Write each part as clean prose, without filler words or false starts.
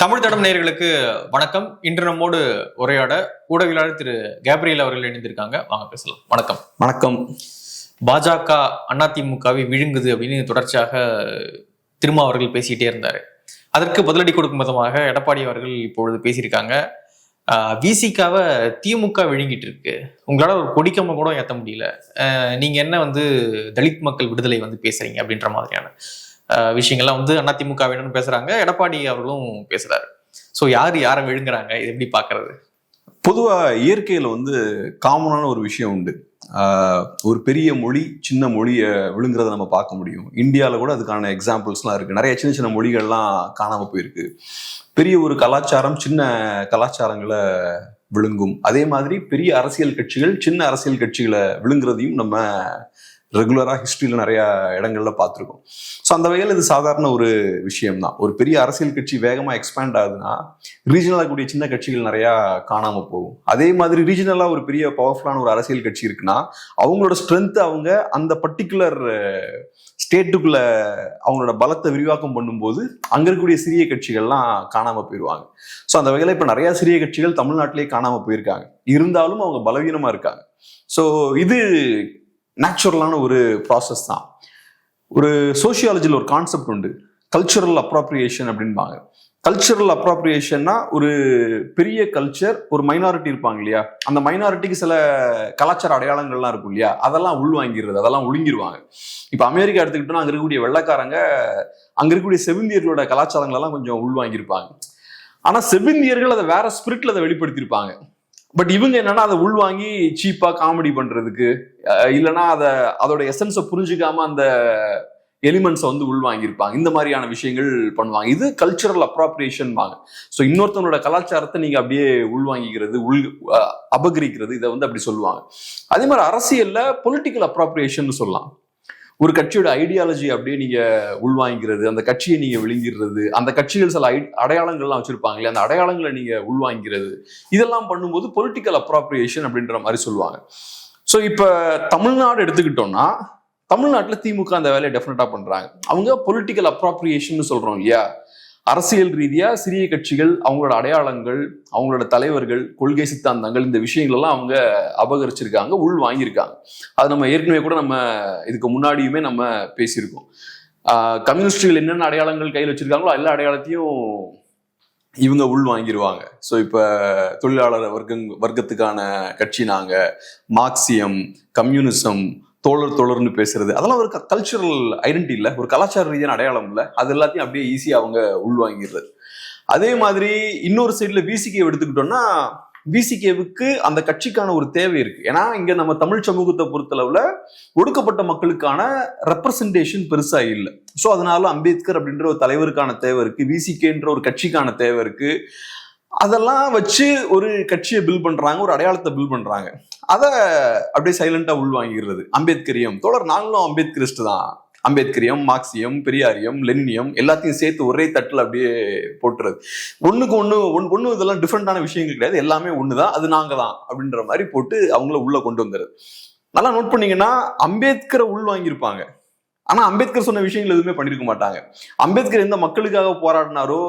தமிழ் தடம் நேயர்களுக்கு வணக்கம். இன்று நம்மோடு உரையாட ஊடகவியலாளர் திரு கேப்ரியல் அவர்கள் இணைந்திருக்காங்க. வாங்க பேசலாம். வணக்கம். வணக்கம். பாஜக அதிமுகவை விழுங்குது அப்படின்னு தொடர்ச்சியாக திருமாவர்கள் பேசிக்கிட்டே இருந்தாரு. அதற்கு பதிலடி கொடுக்கும் விதமாக எடப்பாடி அவர்கள் இப்பொழுது பேசியிருக்காங்க. விசிகாவை திமுக விழுங்கிட்டு இருக்கு, உங்களால ஒரு கொடிக்கம்ப கூட ஏற்ற முடியல, நீங்க என்ன தலித் மக்கள் விடுதலை பேசுறீங்க அப்படின்ற மாதிரியான விஷயங்கள்லாம் அதிமுக வேணும்னு பேசுறாங்க. எடப்பாடி அவர்களும் பேசுறாரு. ஸோ யாரை விழுங்குறாங்க, இது எப்படி பாக்குறது? பொதுவா இயற்கையில காமனான ஒரு விஷயம் உண்டு. ஒரு பெரிய மொழி சின்ன மொழியை விழுங்குறத நம்ம பார்க்க முடியும். இந்தியாவில் கூட அதுக்கான எக்ஸாம்பிள்ஸ்லாம் இருக்கு. நிறைய சின்ன சின்ன மொழிகள்லாம் காணாம போயிருக்கு. பெரிய ஒரு கலாச்சாரம் சின்ன கலாச்சாரங்களை விழுங்கும். அதே மாதிரி பெரிய அரசியல் கட்சிகள் சின்ன அரசியல் கட்சிகளை விழுங்குறதையும் நம்ம ரெகுலராக ஹிஸ்ட்ரியில் நிறைய இடங்கள்ல பார்த்துருக்கோம். ஸோ அந்த வகையில் இது சாதாரண ஒரு விஷயம் தான். ஒரு பெரிய அரசியல் கட்சி வேகமாக எக்ஸ்பேண்ட் ஆகுதுன்னா ரீஜனலாக கூடிய சின்ன கட்சிகள் நிறையா காணாமல் போகும். அதே மாதிரி ரீஜனலாக ஒரு பெரிய பவர்ஃபுல்லான ஒரு அரசியல் கட்சி இருக்குன்னா அவங்களோட ஸ்ட்ரென்த் அவங்க அந்த பர்டிகுலர் ஸ்டேட்டுக்குள்ள அவங்களோட பலத்தை விரிவாக்கம் பண்ணும்போது அங்கே இருக்கக்கூடிய சிறிய கட்சிகள்லாம் காணாமல் போயிடுவாங்க. ஸோ அந்த வகையில் இப்போ நிறைய சிறிய கட்சிகள் தமிழ்நாட்டிலேயே காணாமல் போயிருக்காங்க. இருந்தாலும் அவங்க பலவீனமாக இருக்காங்க. ஸோ இது நேச்சுரலான ஒரு ப்ராசஸ் தான். ஒரு சோசியாலஜியில் ஒரு கான்செப்ட் உண்டு, கல்ச்சுரல் அப்ராப்ரியேஷன் அப்படின்பாங்க. கல்ச்சுரல் அப்ராப்ரியேஷன்னா ஒரு பெரிய கல்ச்சர், ஒரு மைனாரிட்டி இருப்பாங்க இல்லையா, அந்த மைனாரிட்டிக்கு சில கலாச்சார அடையாளங்கள்லாம் இருக்கும் இல்லையா, அதெல்லாம் உள்வாங்கிடுறது, அதெல்லாம் ஒழுங்கிடுவாங்க. இப்போ அமெரிக்கா எடுத்துக்கிட்டோம்னா அங்கே இருக்கக்கூடிய வெள்ளைக்காரங்க அங்கே இருக்கக்கூடிய செவிந்தியர்களோட கலாச்சாரங்களெல்லாம் கொஞ்சம் உள்வாங்கியிருப்பாங்க. ஆனால் செவிந்தியர்கள் அதை வேற ஸ்பிரிட்ல அதை வெளிப்படுத்தியிருப்பாங்க. பட் இவங்க என்னன்னா அதை உள்வாங்கி சீப்பா காமெடி பண்றதுக்கு, இல்லைன்னா அதோட எசன்ஸை புரிஞ்சுக்காம அந்த எலிமெண்ட்ஸை உள்வாங்கியிருப்பாங்க. இந்த மாதிரியான விஷயங்கள் பண்ணுவாங்க. இது கல்ச்சுரல் அப்ராப்ரியேஷன் வாங்க. ஸோ இன்னொருத்தவங்களோட கலாச்சாரத்தை நீங்க அப்படியே உள்வாங்கிக்கிறது, அபகரிக்கிறது, இதை அப்படி சொல்லுவாங்க. அதே மாதிரி அரசியல்ல பொலிட்டிக்கல் அப்ராப்ரியேஷன் சொல்லலாம். ஒரு கட்சியோட ஐடியாலஜி அப்படியே நீங்க உள்வாங்கிறது, அந்த கட்சியை நீங்க விழுங்கிடுறது, அந்த கட்சிகள் சில அடையாளங்கள்லாம் வச்சிருப்பாங்க இல்லையா, அந்த அடையாளங்களை நீங்க உள்வாங்கிறது, இதெல்லாம் பண்ணும்போது பொலிட்டிக்கல் அப்ராப்ரியேஷன் அப்படின்ற மாதிரி சொல்லுவாங்க. ஸோ இப்ப தமிழ்நாடு எடுத்துக்கிட்டோம்னா தமிழ்நாட்டில் திமுக அந்த வேலையை டெஃபினட்டா பண்றாங்க. அவங்க பொலிட்டிக்கல் அப்ராப்ரியேஷன் சொல்றோம் இல்லையா, அரசியல் ரீதியா சிறிய கட்சிகள் அவங்களோட அடையாளங்கள், அவங்களோட தலைவர்கள், கொள்கை சித்தாந்தங்கள், இந்த விஷயங்கள் எல்லாம் அவங்க அபகரிச்சிருக்காங்க, உள் வாங்கியிருக்காங்க. அது நம்ம ஏற்கனவே கூட நம்ம இதுக்கு முன்னாடியுமே நம்ம பேசியிருக்கோம். கம்யூனிஸ்டுகள் என்னென்ன அடையாளங்கள் கையில் வச்சிருக்காங்களோ எல்லா அடையாளத்தையும் இவங்க உள் வாங்கிடுவாங்க. ஸோ இப்போ தொழிலாளர் வர்க்கத்துக்கான கட்சி நாங்க, மார்க்சியம், கம்யூனிசம், தோழர்னு பேசுறது, அதெல்லாம் ஒரு கல்ச்சுரல் ஐடென்டிட்டி இல்லை, ஒரு கலாச்சார ரீதியான அடையாளம் இல்லை. அது எல்லாத்தையும் அப்படியே ஈஸியாக அவங்க உள்வாங்கிடுறது. அதே மாதிரி இன்னொரு சைட்ல விசிகே எடுத்துக்கிட்டோம்னா விசிகேவுக்கு அந்த கட்சிக்கான ஒரு தேவை இருக்கு. ஏன்னா இங்க நம்ம தமிழ் சமூகத்தை பொறுத்தளவுல ஒடுக்கப்பட்ட மக்களுக்கான ரெப்ரசன்டேஷன் பெருசா இல்லை. ஸோ அதனால அம்பேத்கர் அப்படின்ற ஒரு தலைவருக்கான தேவை இருக்கு, விசிகேன்ற ஒரு கட்சிக்கான தேவை இருக்கு. அதெல்லாம் வச்சு ஒரு கட்சியை பில்ட் பண்றாங்க, ஒரு அடையாளத்தை பில்ட் பண்றாங்க. அதை அப்படியே சைலண்டா உள்வாங்கிடுறது. அம்பேத்கரியம் தோழர், நாங்களும் அம்பேத்கரிஸ்ட் தான், அம்பேத்கரியம், மார்க்சியம், பெரியாரியம், லெனினியம் எல்லாத்தையும் சேர்த்து ஒரே தட்டில் அப்படியே போட்டுறது. ஒண்ணுக்கு ஒண்ணு இதெல்லாம் டிஃப்ரெண்டான விஷயங்கள் கிடையாது, எல்லாமே ஒண்ணுதான், அது நாங்க தான் அப்படின்ற மாதிரி போட்டு அவங்கள உள்ள கொண்டு வந்துடுறது. நல்லா நோட் பண்ணீங்கன்னா அம்பேத்கரை உள்வாங்கியிருப்பாங்க, ஆனா அம்பேத்கர் சொன்ன விஷயங்கள் எதுவுமே பண்ணிருக்க மாட்டாங்க. அம்பேத்கர் எந்த மக்களுக்காக போராடினாரோ,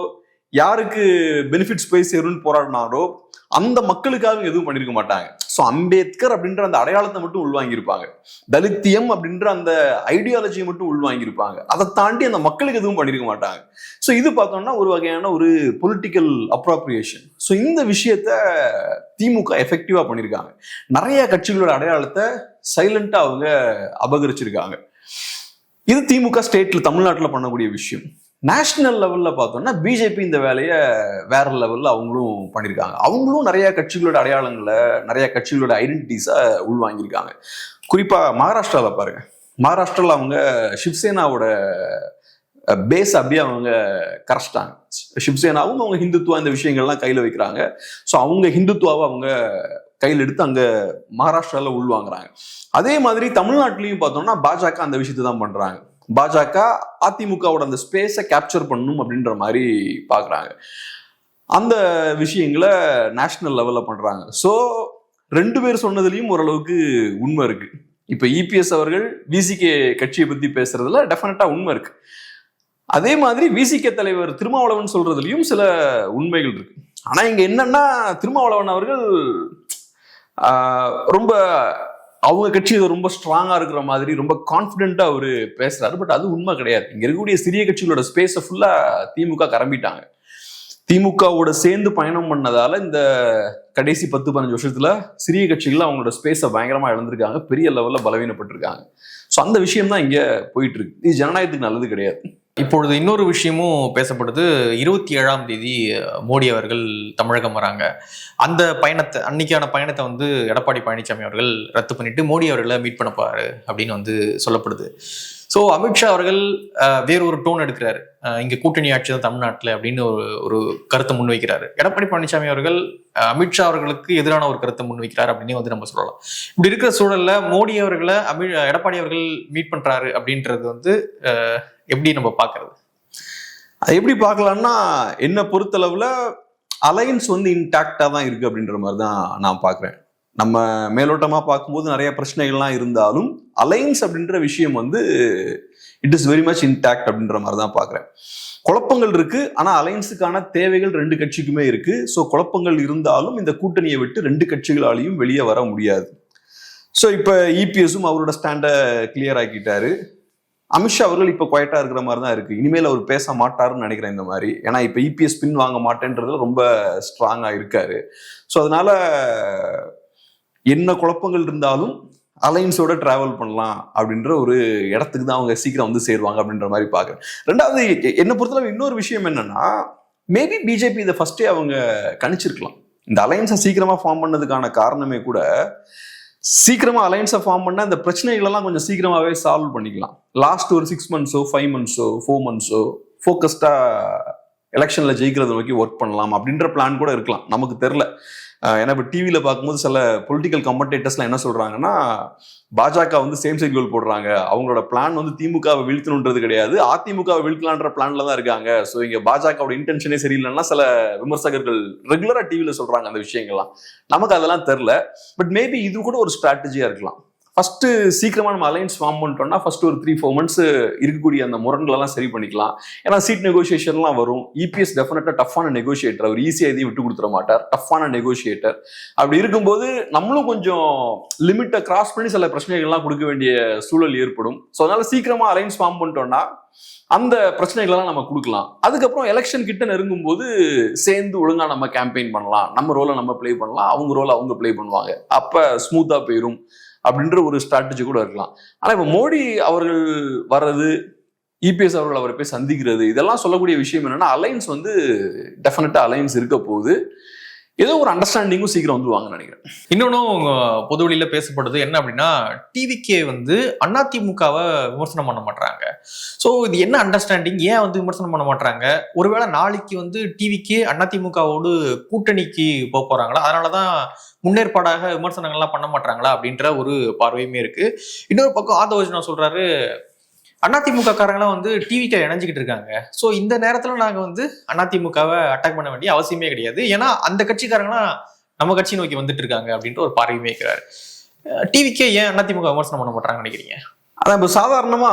யாருக்கு பெனிஃபிட்ஸ் போய் சேரும்னு போராடினாரோ அந்த மக்களுக்காக எதுவும் பண்ணிருக்க மாட்டாங்க. ஸோ அம்பேத்கர் அப்படின்ற அந்த அடையாளத்தை மட்டும் உள்வாங்கியிருப்பாங்க, தலித்தியம் அப்படின்ற அந்த ஐடியாலஜியை மட்டும் உள்வாங்கியிருப்பாங்க. அதை தாண்டி அந்த மக்களுக்கு எதுவும் பண்ணிருக்க மாட்டாங்க. ஸோ இது பார்த்தோம்னா ஒரு வகையான ஒரு பொலிட்டிக்கல் அப்ராப்ரியேஷன். ஸோ இந்த விஷயத்த திமுக எஃபெக்டிவா பண்ணியிருக்காங்க. நிறைய கட்சிகளோட அடையாளத்தை சைலண்டா அவங்க அபகரிச்சிருக்காங்க. இது திமுக ஸ்டேட்ல தமிழ்நாட்டில் பண்ணக்கூடிய விஷயம். நேஷனல் லெவல்ல பார்த்தோம்னா பிஜேபி இந்த வேலையை வேற லெவல்ல அவங்களும் பண்ணியிருக்காங்க. அவங்களும் நிறைய கட்சிகளோட அடையாளங்களை, நிறைய கட்சிகளோட ஐடென்டிட்டிஸை உள்வாங்கியிருக்காங்க. குறிப்பா மகாராஷ்டிரால பாருங்க, மகாராஷ்டிரால அவங்க சிவசேனாவோட பேஸ் அப்படியே அவங்க கரைச்சிட்டாங்க. சிவசேனாவும் அவங்க ஹிந்துத்துவா இந்த விஷயங்கள்லாம் கையில வைக்கிறாங்க. ஸோ அவங்க ஹிந்துத்துவாவை அவங்க கையில் எடுத்து அங்க மகாராஷ்டிரால உள்வாங்குறாங்க. அதே மாதிரி தமிழ்நாட்டிலையும் பார்த்தோம்னா பாஜக அந்த விஷயத்தை தான் பண்றாங்க. பாஜக அதிமுகவோட அந்த ஸ்பேஸை கேப்சர் பண்ணணும் அப்படின்ற மாதிரி பாக்குறாங்க. அந்த விஷயங்களை நேஷனல் லெவல்ல பண்றாங்க. ஸோ ரெண்டு பேர் சொன்னதுலயும் ஓரளவுக்கு உண்மை இருக்கு. இப்ப இபிஎஸ் அவர்கள் விசிகே கட்சியை பத்தி பேசுறதுல டெஃபினட்டா உண்மை இருக்கு. அதே மாதிரி விசிக தலைவர் திருமாவளவன் சொல்றதுலயும் சில உண்மைகள் இருக்கு. ஆனா இங்க என்னன்னா திருமாவளவன் அவர்கள் ரொம்ப அவங்க கட்சி ரொம்ப ஸ்ட்ராங்கா இருக்கிற மாதிரி ரொம்ப கான்பிடென்ட்டா அவரு பேசுறாரு. பட் அது உண்மை கிடையாது. இங்க இருக்கக்கூடிய சிறிய கட்சிகளோட ஸ்பேஸை ஃபுல்லா திமுக கரம்பிட்டாங்க. திமுகவோட சேர்ந்து பயணம் பண்ணதால இந்த கடைசி 10-15 வருஷத்துல சிறிய கட்சிகள் அவங்களோட ஸ்பேஸை பயங்கரமா இழந்திருக்காங்க, பெரிய லெவல்ல பலவீனப்பட்டிருக்காங்க. ஸோ அந்த விஷயம் தான் இங்க போயிட்டு இருக்கு. இது ஜனநாயகத்துக்கு நல்லது கிடையாது. இப்பொழுது இன்னொரு விஷயமும் பேசப்படுது. 27ஆம் தேதி மோடி அவர்கள் தமிழகம் வராங்க. அந்த பயணத்தை, அன்னைக்கான பயணத்தை வந்து எடப்பாடி பழனிசாமி அவர்கள் ரத்து பண்ணிட்டு மோடி அவர்களை மீட் பண்ண போறாரு அப்படின்னு வந்து சொல்லப்படுது. ஸோ அமித்ஷா அவர்கள் வேறொரு டோன் எடுக்கிறாரு. இங்க கூட்டணி ஆட்சி தான் தமிழ்நாட்டில் அப்படின்னு ஒரு கருத்தை முன்வைக்கிறாரு. எடப்பாடி பழனிசாமி அவர்கள் அமித்ஷா அவர்களுக்கு எதிரான ஒரு கருத்தை முன்வைக்கிறார் அப்படின்னு வந்து நம்ம சொல்லலாம். இப்படி இருக்கிற சூழல்ல மோடி அவர்களை எடப்பாடி அவர்கள் மீட் பண்றாரு அப்படின்றது வந்து எப்படி நம்ம பாக்குறது? அது எப்படி பார்க்கலாம்னா, என்ன பொறுத்தளவுல அலையன்ஸ் வந்து இன்டாக்டா தான் இருக்கு அப்படின்ற மாதிரி தான் நான் பாக்குறேன். நம்ம மேலோட்டமா பார்க்கும்போது நிறைய பிரச்சனைகள்லாம் இருந்தாலும் அலையன்ஸ் அப்படின்ற விஷயம் வந்து it is very much intact அப்படின்ற மாதிரி தான் பாக்குறேன். குழப்பங்கள் இருக்கு, ஆனா அலையன்ஸுக்கான தேவைகள் 2 கட்சிக்குமே இருக்கு. ஸோ குழப்பங்கள் இருந்தாலும் இந்த கூட்டணியை விட்டு 2 கட்சிகளாலையும் வெளியே வர முடியாது. ஸோ இப்ப இபிஎஸும் அவரோட ஸ்டாண்டை கிளியர் ஆக்கிட்டாரு. அமித்ஷா அவர்கள் இப்ப குவைட்டா இருக்கிற மாதிரி தான் இருக்கு. இனிமேல் அவர் பேச மாட்டாருன்னு நினைக்கிறேன் இந்த மாதிரி. ஏன்னா இப்ப இபிஎஸ் பின் வாங்க மாட்டேன்றதுல ரொம்ப ஸ்ட்ராங்கா இருக்காரு. ஸோ அதனால என்ன குழப்பங்கள் இருந்தாலும் அலைன்ஸோட டிராவல் பண்ணலாம் அப்படின்ற ஒரு இடத்துக்கு தான் அவங்க சீக்கிரம் வந்து சேருவாங்க அப்படின்ற மாதிரி பாக்குறேன். ரெண்டாவது என்ன பொறுத்தளவு இன்னொரு விஷயம் என்னன்னா, மேபி பிஜேபி இதை ஃபர்ஸ்டே அவங்க கணிச்சிருக்கலாம். இந்த அலைன்ஸை சீக்கிரமா ஃபார்ம் பண்ணதுக்கான காரணமே கூட, சீக்கிரமா அலைன்ஸை ஃபார்ம் பண்ண இந்த பிரச்சனைகள் எல்லாம் கொஞ்சம் சீக்கிரமாவே சால்வ் பண்ணிக்கலாம். லாஸ்ட் ஒரு 6 மந்த்ஸோ 5 மந்த்ஸோ 4 மந்த்ஸோ ஃபோக்கஸ்டா எலெக்ஷன்ல ஜெயிக்கிறத நோக்கி ஒர்க் பண்ணலாம் அப்படின்ற பிளான் கூட இருக்கலாம், நமக்கு தெரியல. ஏன்னா இப்போ டிவியில் பார்க்கும்போது சில பொலிட்டிக்கல் கமெண்டேட்டர்ஸ்லாம் என்ன சொல்றாங்கன்னா, பாஜக வந்து சேம் சைட் கோல் போடுறாங்க, அவங்களோட பிளான் வந்து திமுகவை வீழ்த்தணுன்றது கிடையாது, அதிமுகவை வீழ்த்தலான்ற பிளான்ல தான் இருக்காங்க. ஸோ இங்க பாஜகவோட இன்டென்ஷனே சரியில்லைன்னா சில விமர்சகர்கள் ரெகுலரா டிவியில் சொல்றாங்க அந்த விஷயங்கள்லாம். நமக்கு அதெல்லாம் தெரில. பட் மேபி இது கூட ஒரு ஸ்ட்ராட்டஜியா இருக்கலாம். ஃபர்ஸ்ட் சீக்கிரமா நம்ம அலைன்ஸ் ஃபார்ம் பண்ணிட்டோம்னா ஃபர்ஸ்ட் ஒரு 3-4 மந்த்ஸ் இருக்கக்கூடிய அந்த முரண்களெல்லாம் சரி பண்ணிக்கலாம். ஏன்னா சீட் நெகோசியேஷன்லாம் வரும். இபிஎஸ் டெஃபினட்டா டஃப்பான நெகோசியேட்டர், அவர் ஈஸியா எதையும் விட்டு கொடுத்துட மாட்டார், டஃப்பான நெகோசியேட்டர். அப்படி இருக்கும்போது நம்மளும் கொஞ்சம் லிமிட்டை கிராஸ் பண்ணி சில பிரச்சனைகள்லாம் கொடுக்க வேண்டிய சூழல் ஏற்படும். ஸோ அதனால சீக்கிரமா அலைன்ஸ் ஃபார்ம் பண்ணிட்டோம்னா அந்த பிரச்சனைகளெல்லாம் நம்ம கொடுக்கலாம். அதுக்கப்புறம் எலெக்ஷன் கிட்ட நெருங்கும் போது சேர்ந்து ஒழுங்கா நம்ம கேம்பெயின் பண்ணலாம், நம்ம ரோலை நம்ம பிளே பண்ணலாம், அவங்க ரோலை அவங்க பிளே பண்ணுவாங்க, அப்ப ஸ்மூத்தா போயிரும் அப்படின்ற ஒரு ஸ்ட்ராட்டஜி கூட இருக்கலாம். ஆனா இப்ப மோடி அவர்கள் வர்றது, இபிஎஸ் அவர்கள் அவரை போய் சந்திக்கிறது, இதெல்லாம் சொல்லக்கூடிய விஷயம் என்னன்னா, அலைன்ஸ் வந்து டெஃபினட்டா அலைன்ஸ் இருக்க போகுது. ஏதோ ஒரு அண்டர்ஸ்டாண்டிங்கும் சீக்கிரம் வந்துருவாங்கன்னு நினைக்கிறேன். இன்னொன்னும் பொதுவெளியில பேசப்படுது என்ன அப்படின்னா, டிவிகே வந்து அதிமுகவை விமர்சனம் பண்ண மாட்டாங்க. ஸோ இது என்ன அண்டர்ஸ்டாண்டிங், ஏன் வந்து விமர்சனம் பண்ண மாட்டாங்க? ஒருவேளை நாளைக்கு வந்து டிவிகே அதிமுகவோடு கூட்டணிக்கு போறாங்களா, அதனாலதான் முன்னேற்பாடாக விமர்சனங்கள்லாம் பண்ண மாட்டாங்களா அப்படின்ற ஒரு பார்வையுமே இருக்கு. இன்னொரு பக்கம் ஆதவர்ஜனா சொல்றாரு, அதிமுக காரங்களாம் வந்து டிவிக்கு இணைஞ்சிக்கிட்டு இருக்காங்க. ஸோ இந்த நேரத்துல நாங்க வந்து அதிமுகவை அட்டாக் பண்ண வேண்டிய அவசியமே கிடையாது, ஏன்னா அந்த கட்சிக்காரங்களாம் நம்ம கட்சி நோக்கி வந்துட்டு இருக்காங்க அப்படின்ற ஒரு பார்வையுமே இருக்கிறாரு. டிவிக்கே ஏன் அதிமுக விமர்சனம் பண்ண மாட்டாங்கன்னு நினைக்கிறீங்க? அதான் இப்போ சாதாரணமா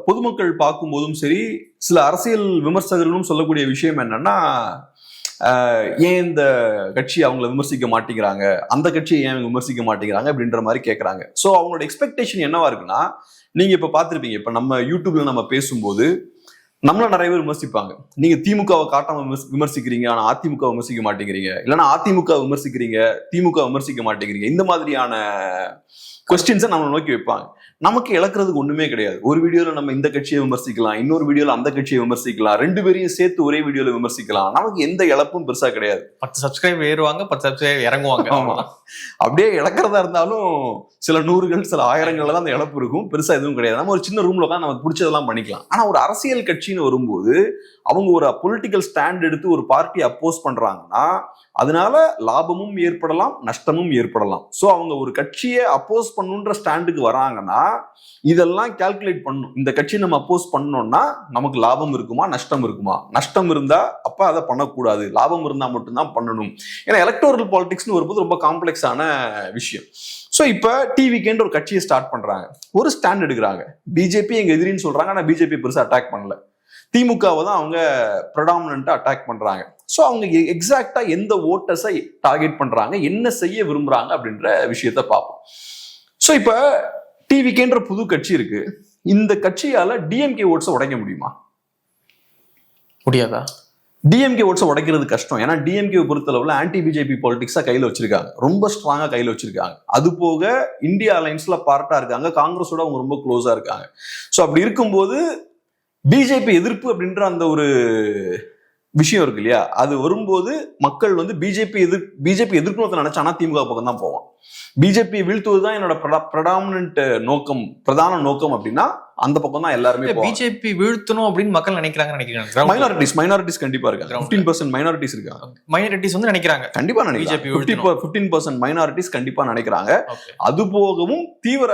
பொதுமக்கள் பார்க்கும்போதும் சரி, சில அரசியல் விமர்சகர்களும் சொல்லக்கூடிய விஷயம் என்னன்னா, ஏன் இந்த கட்சி அவங்களை விமர்சிக்க மாட்டேங்கிறாங்க, அந்த கட்சியை ஏன் விமர்சிக்க மாட்டேங்கிறாங்க அப்படின்ற மாதிரி கேட்கறாங்க. ஸோ அவங்களோட எக்ஸ்பெக்டேஷன் என்னவா இருக்குன்னா, நீங்க இப்ப பாத்திருப்பீங்க, இப்ப நம்ம யூடியூப்ல நம்ம பேசும்போது நம்மள நிறைய பேர் விமர்சிப்பாங்க, நீங்க திமுகவை காட்டாம விமர்சிக்கிறீங்க, ஆனா அதிமுக விமர்சிக்க மாட்டேங்கிறீங்க, இல்லைன்னா அதிமுக விமர்சிக்கிறீங்க திமுக விமர்சிக்க மாட்டேங்கிறீங்க, இந்த மாதிரியான கொஸ்டின்ஸை நம்மளை நோக்கி வைப்பாங்க. நமக்கு இழக்கிறதுக்கு ஒண்ணுமே கிடையாது. ஒரு வீடியோல நம்ம இந்த கட்சியை விமர்சிக்கலாம், இன்னொரு வீடியோல அந்த கட்சியை விமர்சிக்கலாம், 2 பேரையும் சேர்த்து ஒரே வீடியோல விமர்சிக்கலாம். நமக்கு எந்த இழப்பும் பெருசா கிடையாது. 10 சப்ஸ்கிரைப் ஏறுவாங்க, 10 சப்ஸ்கிரைப் இறங்குவாங்க. அப்படியே இழக்கிறதா இருந்தாலும் சில நூறுகள் சில ஆயிரங்கள்ல தான் அந்த இழப்பு இருக்கும், பெருசா எதுவும் கிடையாது. நம்ம ஒரு சின்ன ரூம்ல தான் நமக்கு பிடிச்சதெல்லாம் பண்ணிக்கலாம். ஆனா ஒரு அரசியல் கட்சின்னு வரும்போது அவங்க ஒரு பொலிட்டிக்கல் ஸ்டாண்ட் எடுத்து ஒரு பார்ட்டியை அப்போஸ் பண்றாங்கன்னா அதனால லாபமும் ஏற்படலாம், நஷ்டமும் ஏற்படலாம். ஸோ அவங்க ஒரு கட்சியை அப்போஸ் பண்ணுன்ற ஸ்டாண்டுக்கு வராங்கன்னா இதெல்லாம் கால்குலேட் பண்ணணும். இந்த கட்சியை நம்ம அப்போஸ் பண்ணோம்னா நமக்கு லாபம் இருக்குமா, நஷ்டம் இருக்குமா? நஷ்டம் இருந்தா அப்ப அதை பண்ணக்கூடாது, லாபம் இருந்தா மட்டும்தான் பண்ணணும். ஏன்னா எலக்டோரல் பாலிடிக்ஸ்னு வரும்போது ரொம்ப காம்ப்ளெக்ஸான விஷயம். ஸோ இப்போ டிவிக்கேன்ற ஒரு கட்சியை ஸ்டார்ட் பண்றாங்க, ஒரு ஸ்டாண்ட் எடுக்கிறாங்க. பிஜேபி எங்க எதிரின்னு சொல்றாங்க, ஆனா பிஜேபி பெருசா அட்டாக் பண்ணல. திமுகவை தான் அவங்க ப்ரெடாமினண்டா அட்டாக் பண்றாங்க. ஸோ அவங்க எக்ஸாக்டா எந்த ஓட்டர்ஸை டார்கெட் பண்றாங்க, என்ன செய்ய விரும்புறாங்க அப்படின்ற விஷயத்த பார்ப்போம். ஸோ இப்ப டிவிக்கேன்ற புது கட்சி இருக்கு. இந்த கட்சியால டிஎம்கே ஓட்ஸை உடைக்க முடியுமா? முடியாதா? டிஎம்கே ஓட்ஸை உடைக்கிறது கஷ்டம். ஏன்னா டிஎம்கே பொறுத்தளவுல ஆன்டி பிஜேபி பாலிடிக்ஸா கையில வச்சிருக்காங்க, ரொம்ப ஸ்ட்ராங்கா கையில வச்சிருக்காங்க. அது போக இந்தியா அலைன்ஸ்ல பார்ட்டா இருக்காங்க, காங்கிரஸோட அவங்க ரொம்ப க்ளோஸா இருக்காங்க. ஸோ அப்படி இருக்கும்போது பிஜேபி எதிர்ப்பு அப்படின்ற அந்த ஒரு விஷயம் இருக்கு இல்லையா, அது வரும்போது மக்கள் வந்து பிஜேபி எதிர்க்கணும்னு நினைச்சானா திமுக பக்கம் தான் போவான். பிஜேபி வீழ்த்துவதுதான் என்னோட பிரடாமினன்ட் நோக்கம், பிரதான நோக்கம் அப்படின்னா அந்த பக்கம் தான் எல்லாருமே. பிஜேபி வீழ்த்தணும் அப்படின்னு மக்கள் நினைக்கிறாங்க. மைனாரிட்டிஸ் கண்டிப்பா இருக்காங்க. 15% மைனாரிட்டிஸ் இருக்காங்க. மைனாரிட்டிஸ் வந்து நினைக்கிறாங்க, கண்டிப்பா நினைக்கிறாங்க. 15% மைனாரிட்டிஸ் கண்டிப்பா நினைக்கிறாங்க. அது போகவும் தீவிர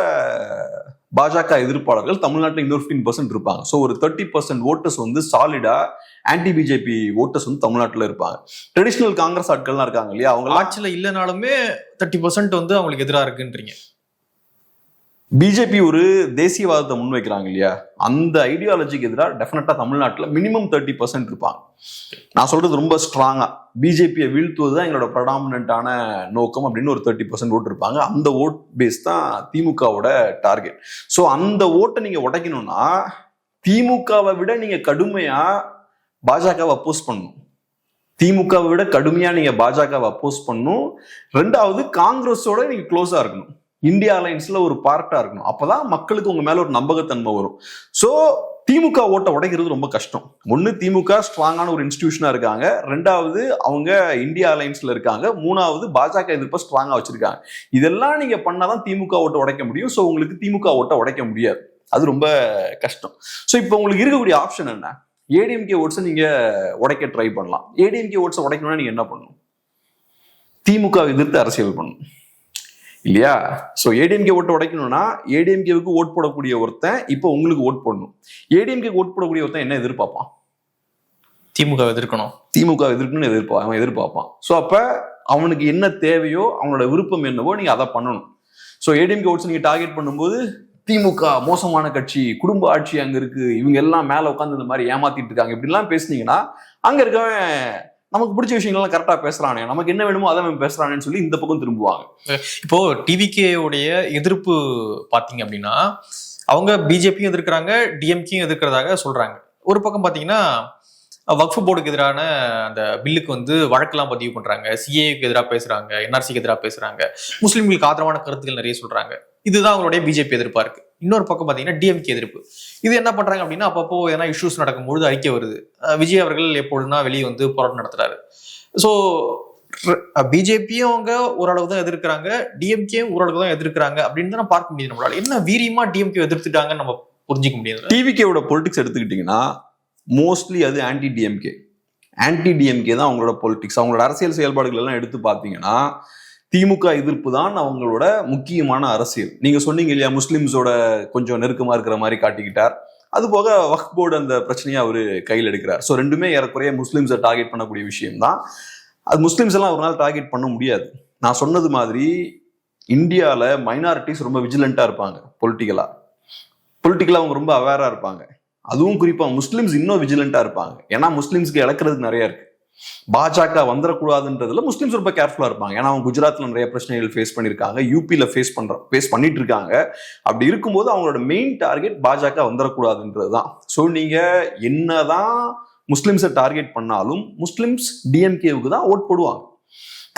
பாஜக எதிர்ப்பாளர்கள் தமிழ்நாட்டில் இன்னொரு 15% இருப்பாங்க. ஸோ ஒரு 30% ஓட்டர்ஸ் வந்து சாலிடா ஆன்டி பிஜேபி ஓட்டர்ஸ் வந்து தமிழ்நாட்டில் இருப்பாங்க. ட்ரெடிஷனல் காங்கிரஸ் ஆட்கள்லாம் இருக்காங்க இல்லையா, அவங்க ஆட்சியில் இல்லைனாலுமே 30% வந்து அவங்களுக்கு எதிராக இருக்குன்றீங்க. பிஜேபி ஒரு தேசியவாதத்தை முன்வைக்கிறாங்க இல்லையா, அந்த ஐடியாலஜிக்கு எதிராக டெஃபினட்டா தமிழ்நாட்டில் மினிமம் 30% இருப்பாங்க. நான் சொல்றது ரொம்ப ஸ்ட்ராங்கா, பிஜேபியை வீழ்த்துவது தான் எங்களோட ப்ரெடாமினன்டான நோக்கம் அப்படின்னு ஒரு 30% ஓட்டு இருப்பாங்க. அந்த ஓட் பேஸ் தான் திமுகவோட டார்கெட். ஸோ அந்த ஓட்டை நீங்க உடைக்கணும்னா திமுகவை விட நீங்க கடுமையா பாஜகவை அப்போஸ் பண்ணணும். திமுகவை விட கடுமையா நீங்க பாஜகவை அப்போஸ் பண்ணணும். ரெண்டாவது காங்கிரஸோட நீங்க க்ளோஸா இருக்கணும், இந்தியா அலைன்ஸ்ல ஒரு பார்ட்டா இருக்கணும். அப்பதான் மக்களுக்கு உங்க மேல ஒரு நம்பகத்தன்மை வரும். சோ திமுக ஓட்டை உடைக்கிறது ரொம்ப கஷ்டம். ஒன்னு திமுக ஸ்ட்ராங்கான ஒரு இன்ஸ்டிடியூஷனா இருக்காங்க, ரெண்டாவது அவங்க இந்தியா அலைன்ஸ்ல இருக்காங்க, மூணாவது பாஜக எதிர்ப்பை ஸ்ட்ராங்கா வச்சிருக்காங்க. இதெல்லாம் நீங்க பண்ணாதான் திமுக ஓட்டை உடைக்க முடியும். ஸோ உங்களுக்கு திமுக ஓட்டை உடைக்க முடியாது, அது ரொம்ப கஷ்டம். ஸோ இப்போ உங்களுக்கு இருக்கக்கூடிய ஆப்ஷன் என்ன? ஏடிஎம்கே ஓட்ஸை நீங்க உடைக்க ட்ரை பண்ணலாம். ஏடிஎம்கே ஓட்ஸை உடைக்கணும்னா நீங்க என்ன பண்ணணும்? திமுக எதிர்த்து அரசியல் பண்ணணும் இல்லையா? ஸோ ஏடிஎம்கே ஓட்டு உடைக்கணும்னா ஏடிஎம்கேவுக்கு ஓட் போடக்கூடிய ஒருத்தன் இப்போ உங்களுக்கு ஓட் போடணும். ஏடிஎம்கே ஓட் போடக்கூடிய ஒருத்தன் என்ன எதிர்பார்ப்பான்? திமுக எதிர்க்கணும், திமுக எதிர்க்கணும்னு அவன் எதிர்பார்ப்பான். ஸோ அப்ப அவனுக்கு என்ன தேவையோ, அவனோட விருப்பம் என்னவோ நீங்க அதை பண்ணணும். ஸோ ஏடிஎம்கே ஓட்ஸ் நீங்க டார்கெட் பண்ணும்போது திமுக மோசமான கட்சி, குடும்ப ஆட்சி அங்க இருக்கு, இவங்க எல்லாம் மேல உட்காந்து இந்த மாதிரி ஏமாத்திட்டு இருக்காங்க, இப்படிலாம் பேசுனீங்கன்னா அங்க இருக்கவன் நமக்கு பிடிச்ச விஷயங்கள்லாம் கரெக்டா பேசுறானே, நமக்கு என்ன வேணுமோ அதை பேசுறானேன்னு சொல்லி இந்த பக்கம் திரும்புவாங்க. இப்போ டிவிகே உடைய எதிர்ப்பு பாத்தீங்க அப்படின்னா அவங்க பிஜேபியும் எதிர்க்கிறாங்க, டிஎம்கேயும் எதிர்க்கிறதாக சொல்றாங்க. ஒரு பக்கம் பாத்தீங்கன்னா வக்ஃப் போர்டுக்கு எதிரான அந்த பில்லுக்கு வந்து வழக்கெல்லாம் பதிவு பண்றாங்க, சிஏக்கு எதிராக பேசுறாங்க, என்ஆர்சிக்கு எதிராக பேசுறாங்க, முஸ்லிம்களுக்கு ஆதரவான கருத்துக்கள் நிறைய சொல்றாங்க. இதுதான் அவங்களுடைய பிஜேபி எதிர்ப்பா இருக்கு. இன்னொரு பக்கம் பாத்தீங்கன்னா டிஎம்கே எதிர்ப்பு. இது என்ன பண்றாங்க அப்படின்னா அப்பப்போ ஏன்னா இஷ்யூஸ் நடக்கும்பொழுது அறிக்கை வருது. விஜய் அவர்கள் எப்பொழுதுனா வெளியே வந்து போராட்டம் நடத்துறாரு. ஸோ பிஜேபியும் அவங்க ஓரளவு தான் எதிர்க்கிறாங்க, டிஎம்கேயும் ஓரளவு தான் எதிர்க்கிறாங்க அப்படின்னு தான் பார்க்க முடியுது. நம்மளால என்ன வீரியமா டிஎம்கே எதிர்த்துட்டாங்கன்னு நம்ம புரிஞ்சிக்க முடியாது. டிவிகேவோட பொலிட்டிக்ஸ் எடுத்துக்கிட்டீங்கன்னா மோஸ்ட்லி அது ஆன்டி டிஎம்கே தான் அவங்களோட பொலிட்டிக்ஸ். அவங்களோட அரசியல் செயல்பாடுகள் எல்லாம் எடுத்து பார்த்தீங்கன்னா திமுக எதிர்ப்பு தான் அவங்களோட முக்கியமான அரசியல். நீங்க சொன்னீங்க இல்லையா, முஸ்லிம்ஸோட கொஞ்சம் நெருக்கமா இருக்கிற மாதிரி காட்டிக்கிட்டார். அது போக வக்ஃப் போர்டு அந்த பிரச்சனையை அவரு கையில் எடுக்கிறார். ஸோ ரெண்டுமே ஏறக்குறைய முஸ்லிம்ஸை டார்கெட் பண்ணக்கூடிய விஷயம் தான். அது முஸ்லிம்ஸ் எல்லாம் ஒரு நாள் டார்கெட் பண்ண முடியாது. நான் சொன்னது மாதிரி இந்தியாவில் மைனாரிட்டிஸ் ரொம்ப விஜிலண்டா இருப்பாங்க, பொலிட்டிக்கலா அவங்க ரொம்ப அவேரா இருப்பாங்க. அதுவும் குறிப்பா முஸ்லிம்ஸ் இன்னும் விஜிலண்டா இருப்பாங்க. ஏன்னா முஸ்லிம்ஸ்க்கு இழக்கிறதுக்கு நிறைய இருக்கு. பாஜக வந்துடக்கூடாதுன்றதுல முஸ்லிம்ஸ் ரொம்ப கேர்ஃபுல்லா இருப்பாங்க. ஏன்னா அவங்க குஜராத்ல நிறைய பிரச்சனைகள் ஃபேஸ் பண்ணிருக்காங்க, யூபியில ஃபேஸ் பண்ணிட்டு இருக்காங்க. அப்படி இருக்கும்போது அவங்களோட மெயின் டார்கெட் பாஜக வந்துடக்கூடாதுன்றதுதான். ஸோ நீங்க என்னதான் முஸ்லிம்ஸை டார்கெட் பண்ணாலும் முஸ்லிம்ஸ் டிஎம்கேவுக்கு தான் ஓட் போடுவாங்க.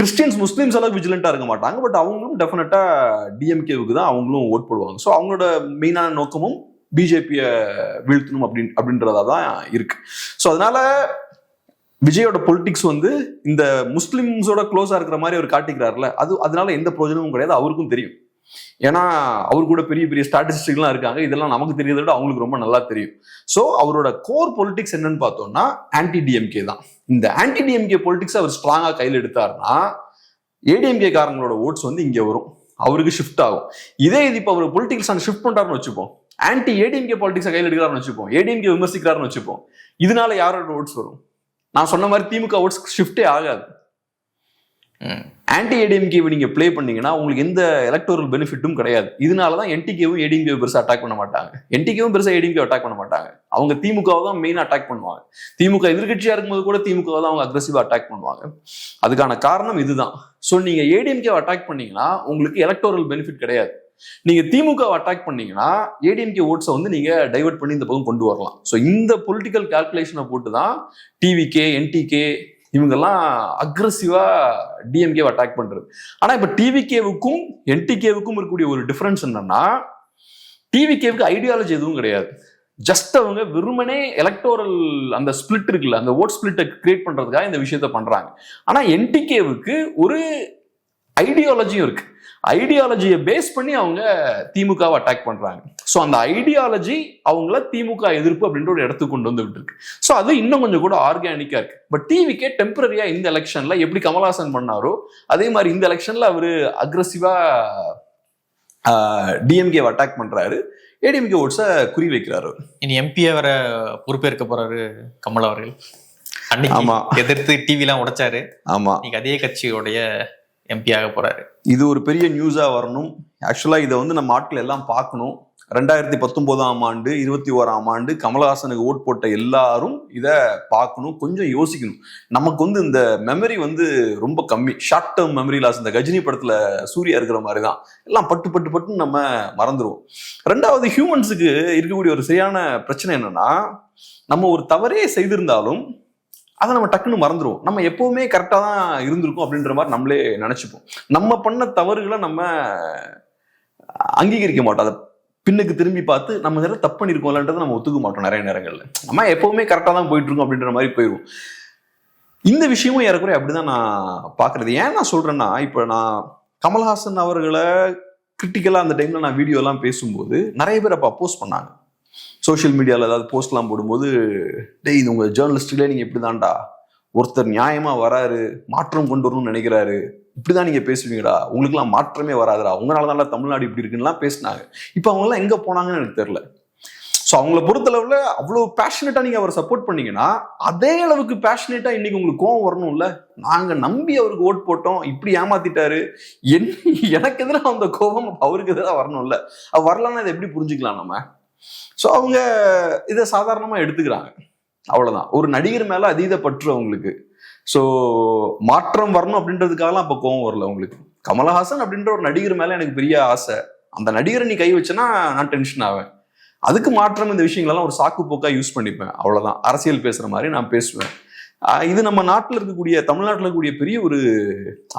கிறிஸ்டியன்ஸ் முஸ்லிம்ஸ் அளவுக்கு விஜிலண்டா இருக்க மாட்டாங்க, பட் அவங்களும் டெஃபினட்டா டிஎம்கேவுக்கு தான் அவங்களும் ஓட் போடுவாங்க. ஸோ அவங்களோட மெயினான நோக்கமும் பிஜேபியை வீழ்த்தணும் அப்படின்றதா தான் இருக்கு. ஸோ அதனால விஜயோட பொலிட்டிக்ஸ் வந்து இந்த முஸ்லிம்ஸோட க்ளோஸா இருக்கிற மாதிரி அவர் காட்டிக்கிறாருல, அதனால எந்த பிரயோஜனமும் கிடையாது. அவருக்கும் தெரியும் ஏன்னா அவர் கூட பெரிய பெரிய ஸ்டாட்டிஸ்டிக்லாம் இருக்காங்க, இதெல்லாம் நமக்கு தெரியறத விட அவங்களுக்கு ரொம்ப நல்லா தெரியும். ஸோ அவரோட கோர் பொலிட்டிக்ஸ் என்னன்னு பார்த்தோம்னா ஆன்டி டிஎம்கே தான். இந்த ஆன்டி டிஎம்கே பொலிட்டிக்ஸ் அவர் ஸ்ட்ராங்கா கையில் எடுத்தாருன்னா ஏடிஎம்கே காரங்களோட ஓட்ஸ் வந்து இங்க வரும், அவருக்கு ஷிஃப்ட் ஆகும். இதே இது இப்போ அவர் பொலிட்டிக்ஸ் ஷிஃப்ட் பண்றாருன்னு வச்சுப்போம், ஆன்டி ஏடிஎம்கே பாலிடிக்ஸ் கையில் எடுக்கிறாருன்னு வச்சுப்போம், ஏடிஎம்கே விமர்சிக்கிறாருன்னு வச்சுப்போம், இதனால யாரோட ஓட்ஸ் வரும்? நான் சொன்ன மாதிரி திமுக ஓட்ஸ் ஷிஃப்டே ஆகாது. ஆன்டி ஏடிஎம்கே நீங்க பிளே பண்ணீங்கன்னா உங்களுக்கு எந்த எலக்டோரல் பெனிஃபிட்டும் கிடையாது. இதனாலதான் என்டிகேவும் ஏடிஎம்கே பெருசா அட்டாக் பண்ண மாட்டாங்க, என்டிகேவும் பெருசா ஏடிஎம்கே அட்டாக் பண்ண மாட்டாங்க. அவங்க திமுகவை தான் மெயினா அட்டாக் பண்ணுவாங்க. திமுக எதிர்கட்சியா இருக்கும்போது கூட திமுக தான் அவங்க அக்ரெசிவா அட்டாக் பண்ணுவாங்க. அதுக்கான காரணம் இதுதான். ஸோ நீங்க ஏடிஎம்கே அட்டாக் பண்ணீங்கன்னா உங்களுக்கு எலக்டோரல் பெனிஃபிட் கிடையாது. நீங்க திமுக அட்டாக் பண்ணீங்கன்னா ஏடிஎம்கே ஓட்ஸை வந்து நீங்க டைவர்ட் பண்ணி இந்த பக்கம் கொண்டு வரலாம். ஸோ இந்த பொலிட்டிக்கல் கால்குலேஷனை போட்டு தான் டிவிகே, என்டிகே இவங்கெல்லாம் அக்ரெசிவா டிஎம்கே அட்டாக் பண்றது. ஆனா இப்ப டிவிகேவுக்கும் என்டிகேவுக்கும் இருக்கக்கூடிய ஒரு டிஃபரன்ஸ் என்னன்னா, டிவிகேவுக்கு ஐடியாலஜி எதுவும் கிடையாது. ஜஸ்ட் அவங்க வெறுமனே எலக்டோரல் அந்த ஸ்பிளிட் இருக்குல்ல, அந்த ஓட் ஸ்பிளிட்டை கிரியேட் பண்றதுக்காக இந்த விஷயத்த பண்றாங்க. ஆனா என்டிகேவுக்கு ஒரு ஐடியாலஜியும் இருக்கு. ஐடியாலஜியை பேஸ் பண்ணி அவங்க திமுகவை அட்டாக் பண்றாங்க. ஸோ அந்த ஐடியாலஜி அவங்கள திமுக எதிர்ப்பு அப்படின்ற ஒரு இடத்துக்கு கொண்டு வந்து விட்டுருக்கு. ஸோ அது இன்னும் கொஞ்சம் கூட ஆர்கானிக்கா இருக்கு. பட் டிவிக்கே டெம்பரரியா இந்த எலெக்ஷன்ல எப்படி கமல்ஹாசன் பண்ணாரோ அதே மாதிரி இந்த எலெக்ஷன்ல அவரு அக்ரெசிவா டிஎம்கே அட்டாக் பண்றாரு, ஏடிஎம்கே ஓட்ஸை குறி வைக்கிறாரு. இனி எம்பியை வர பொறுப்பேற்க போறாரு கமல் அவர்கள். அன்னைக்கு எதிர்த்து டிவிலாம் உடைச்சாரு. ஆமா, இன்னைக்கு அதே கட்சியோடைய எம்பி ஆக போறாரு. இது ஒரு பெரிய நியூஸா வரணும். ஆக்சுவலா இதை வந்து நம்ம ஆட்கள் எல்லாம் பார்க்கணும். 2019ஆம் ஆண்டு 21ஆம் ஆண்டு கமல்ஹாசனுக்கு ஓட் போட்ட எல்லாரும் இதை பார்க்கணும், கொஞ்சம் யோசிக்கணும். நமக்கு வந்து இந்த மெமரி வந்து ரொம்ப கம்மி, ஷார்ட் டேர்ம் மெமரி லாஸ். இந்த கஜினி படத்துல சூர்யா இருக்கிற மாதிரி தான், எல்லாம் பட்டு பட்டு பட்டுன்னு நம்ம மறந்துடுவோம். ரெண்டாவது, ஹியூமன்ஸுக்கு இருக்கக்கூடிய ஒரு சரியான பிரச்சனை என்னன்னா, நம்ம ஒரு தவறே செய்திருந்தாலும் அதை நம்ம டக்குன்னு மறந்துடுவோம். நம்ம எப்பவுமே கரெக்டா தான் இருந்திருக்கும் அப்படின்ற மாதிரி நம்மளே நினைச்சுப்போம். நம்ம பண்ண தவறுகளை நம்ம அங்கீகரிக்க மாட்டோம். அதை பின்னுக்கு திரும்பி பார்த்து நம்ம நிறைய தப்பு பண்ணிருக்கோம்லன்றதை நம்ம ஒத்துக்க மாட்டோம். நிறைய நேரங்கள்ல நம்ம எப்பவுமே கரெக்டா தான் போயிட்டு இருக்கோம் அப்படின்ற மாதிரி போயிடும். இந்த விஷயமும் ஏறக்குறைய அப்படிதான் நான் பாக்குறது. ஏன் நான் சொல்றேன்னா, இப்ப நான் கமல்ஹாசன் அவர்களை கிரிட்டிக்கலா அந்த டைம்ல நான் வீடியோ எல்லாம் பேசும்போது நிறைய பேர் அப்ப அப்போஸ் பண்ணாங்க. சோஷியல் மீடியாவில் ஏதாவது போஸ்ட்லாம் போடும்போது, டேய் இது உங்கள் ஜேர்னலிஸ்ட்களே நீங்கள் இப்படி தான்டா, ஒருத்தர் நியாயமாக வராரு, மாற்றம் கொண்டு வரணும்னு நினைக்கிறாரு, இப்படிதான் நீங்கள் பேசுவீங்கடா, உங்களுக்குலாம் மாற்றமே வராதுடா, உங்களால தான் தமிழ்நாடு இப்படி இருக்குன்னுலாம் பேசினாங்க. இப்போ அவங்களாம் எங்கே போனாங்கன்னு எனக்கு தெரியல. ஸோ அவங்கள பொறுத்தளவில் அவ்வளோ பேஷனேட்டாக நீங்கள் அவரை சப்போர்ட் பண்ணீங்கன்னா அதே அளவுக்கு பேஷனேட்டாக இன்னைக்கு உங்களுக்கு கோவம் வரணும்ல. நாங்கள் நம்பி அவருக்கு ஓட் போட்டோம், இப்படி ஏமாத்திட்டாரு, எனக்கு எதிராக அந்த கோபம் அவருக்கு எதிராக வரணும்ல. அது வரலான்னா இதை எப்படி புரிஞ்சுக்கலாம் நம்ம? ஸோ அவங்க இதை சாதாரணமா எடுத்துக்கிறாங்க, அவ்வளவுதான். ஒரு நடிகர் மேல அதீத பற்று அவங்களுக்கு. ஸோ மாற்றம் வரணும் அப்படின்றதுக்காகலாம் அப்போ கோவம் வரல அவங்களுக்கு. கமல்ஹாசன் அப்படின்ற ஒரு நடிகர் மேல எனக்கு பெரிய ஆசை, அந்த நடிகரை நீ கை வச்சனா நான் டென்ஷன் ஆவேன். அதுக்கு மாற்றம் இந்த விஷயங்களெல்லாம் ஒரு சாக்கு போக்கா யூஸ் பண்ணிப்பேன், அவ்வளவுதான். அரசியல் பேசுற மாதிரி நான் பேசுவேன். இது நம்ம நாட்டில் இருக்கக்கூடிய, தமிழ்நாட்டில் இருக்கக்கூடிய பெரிய ஒரு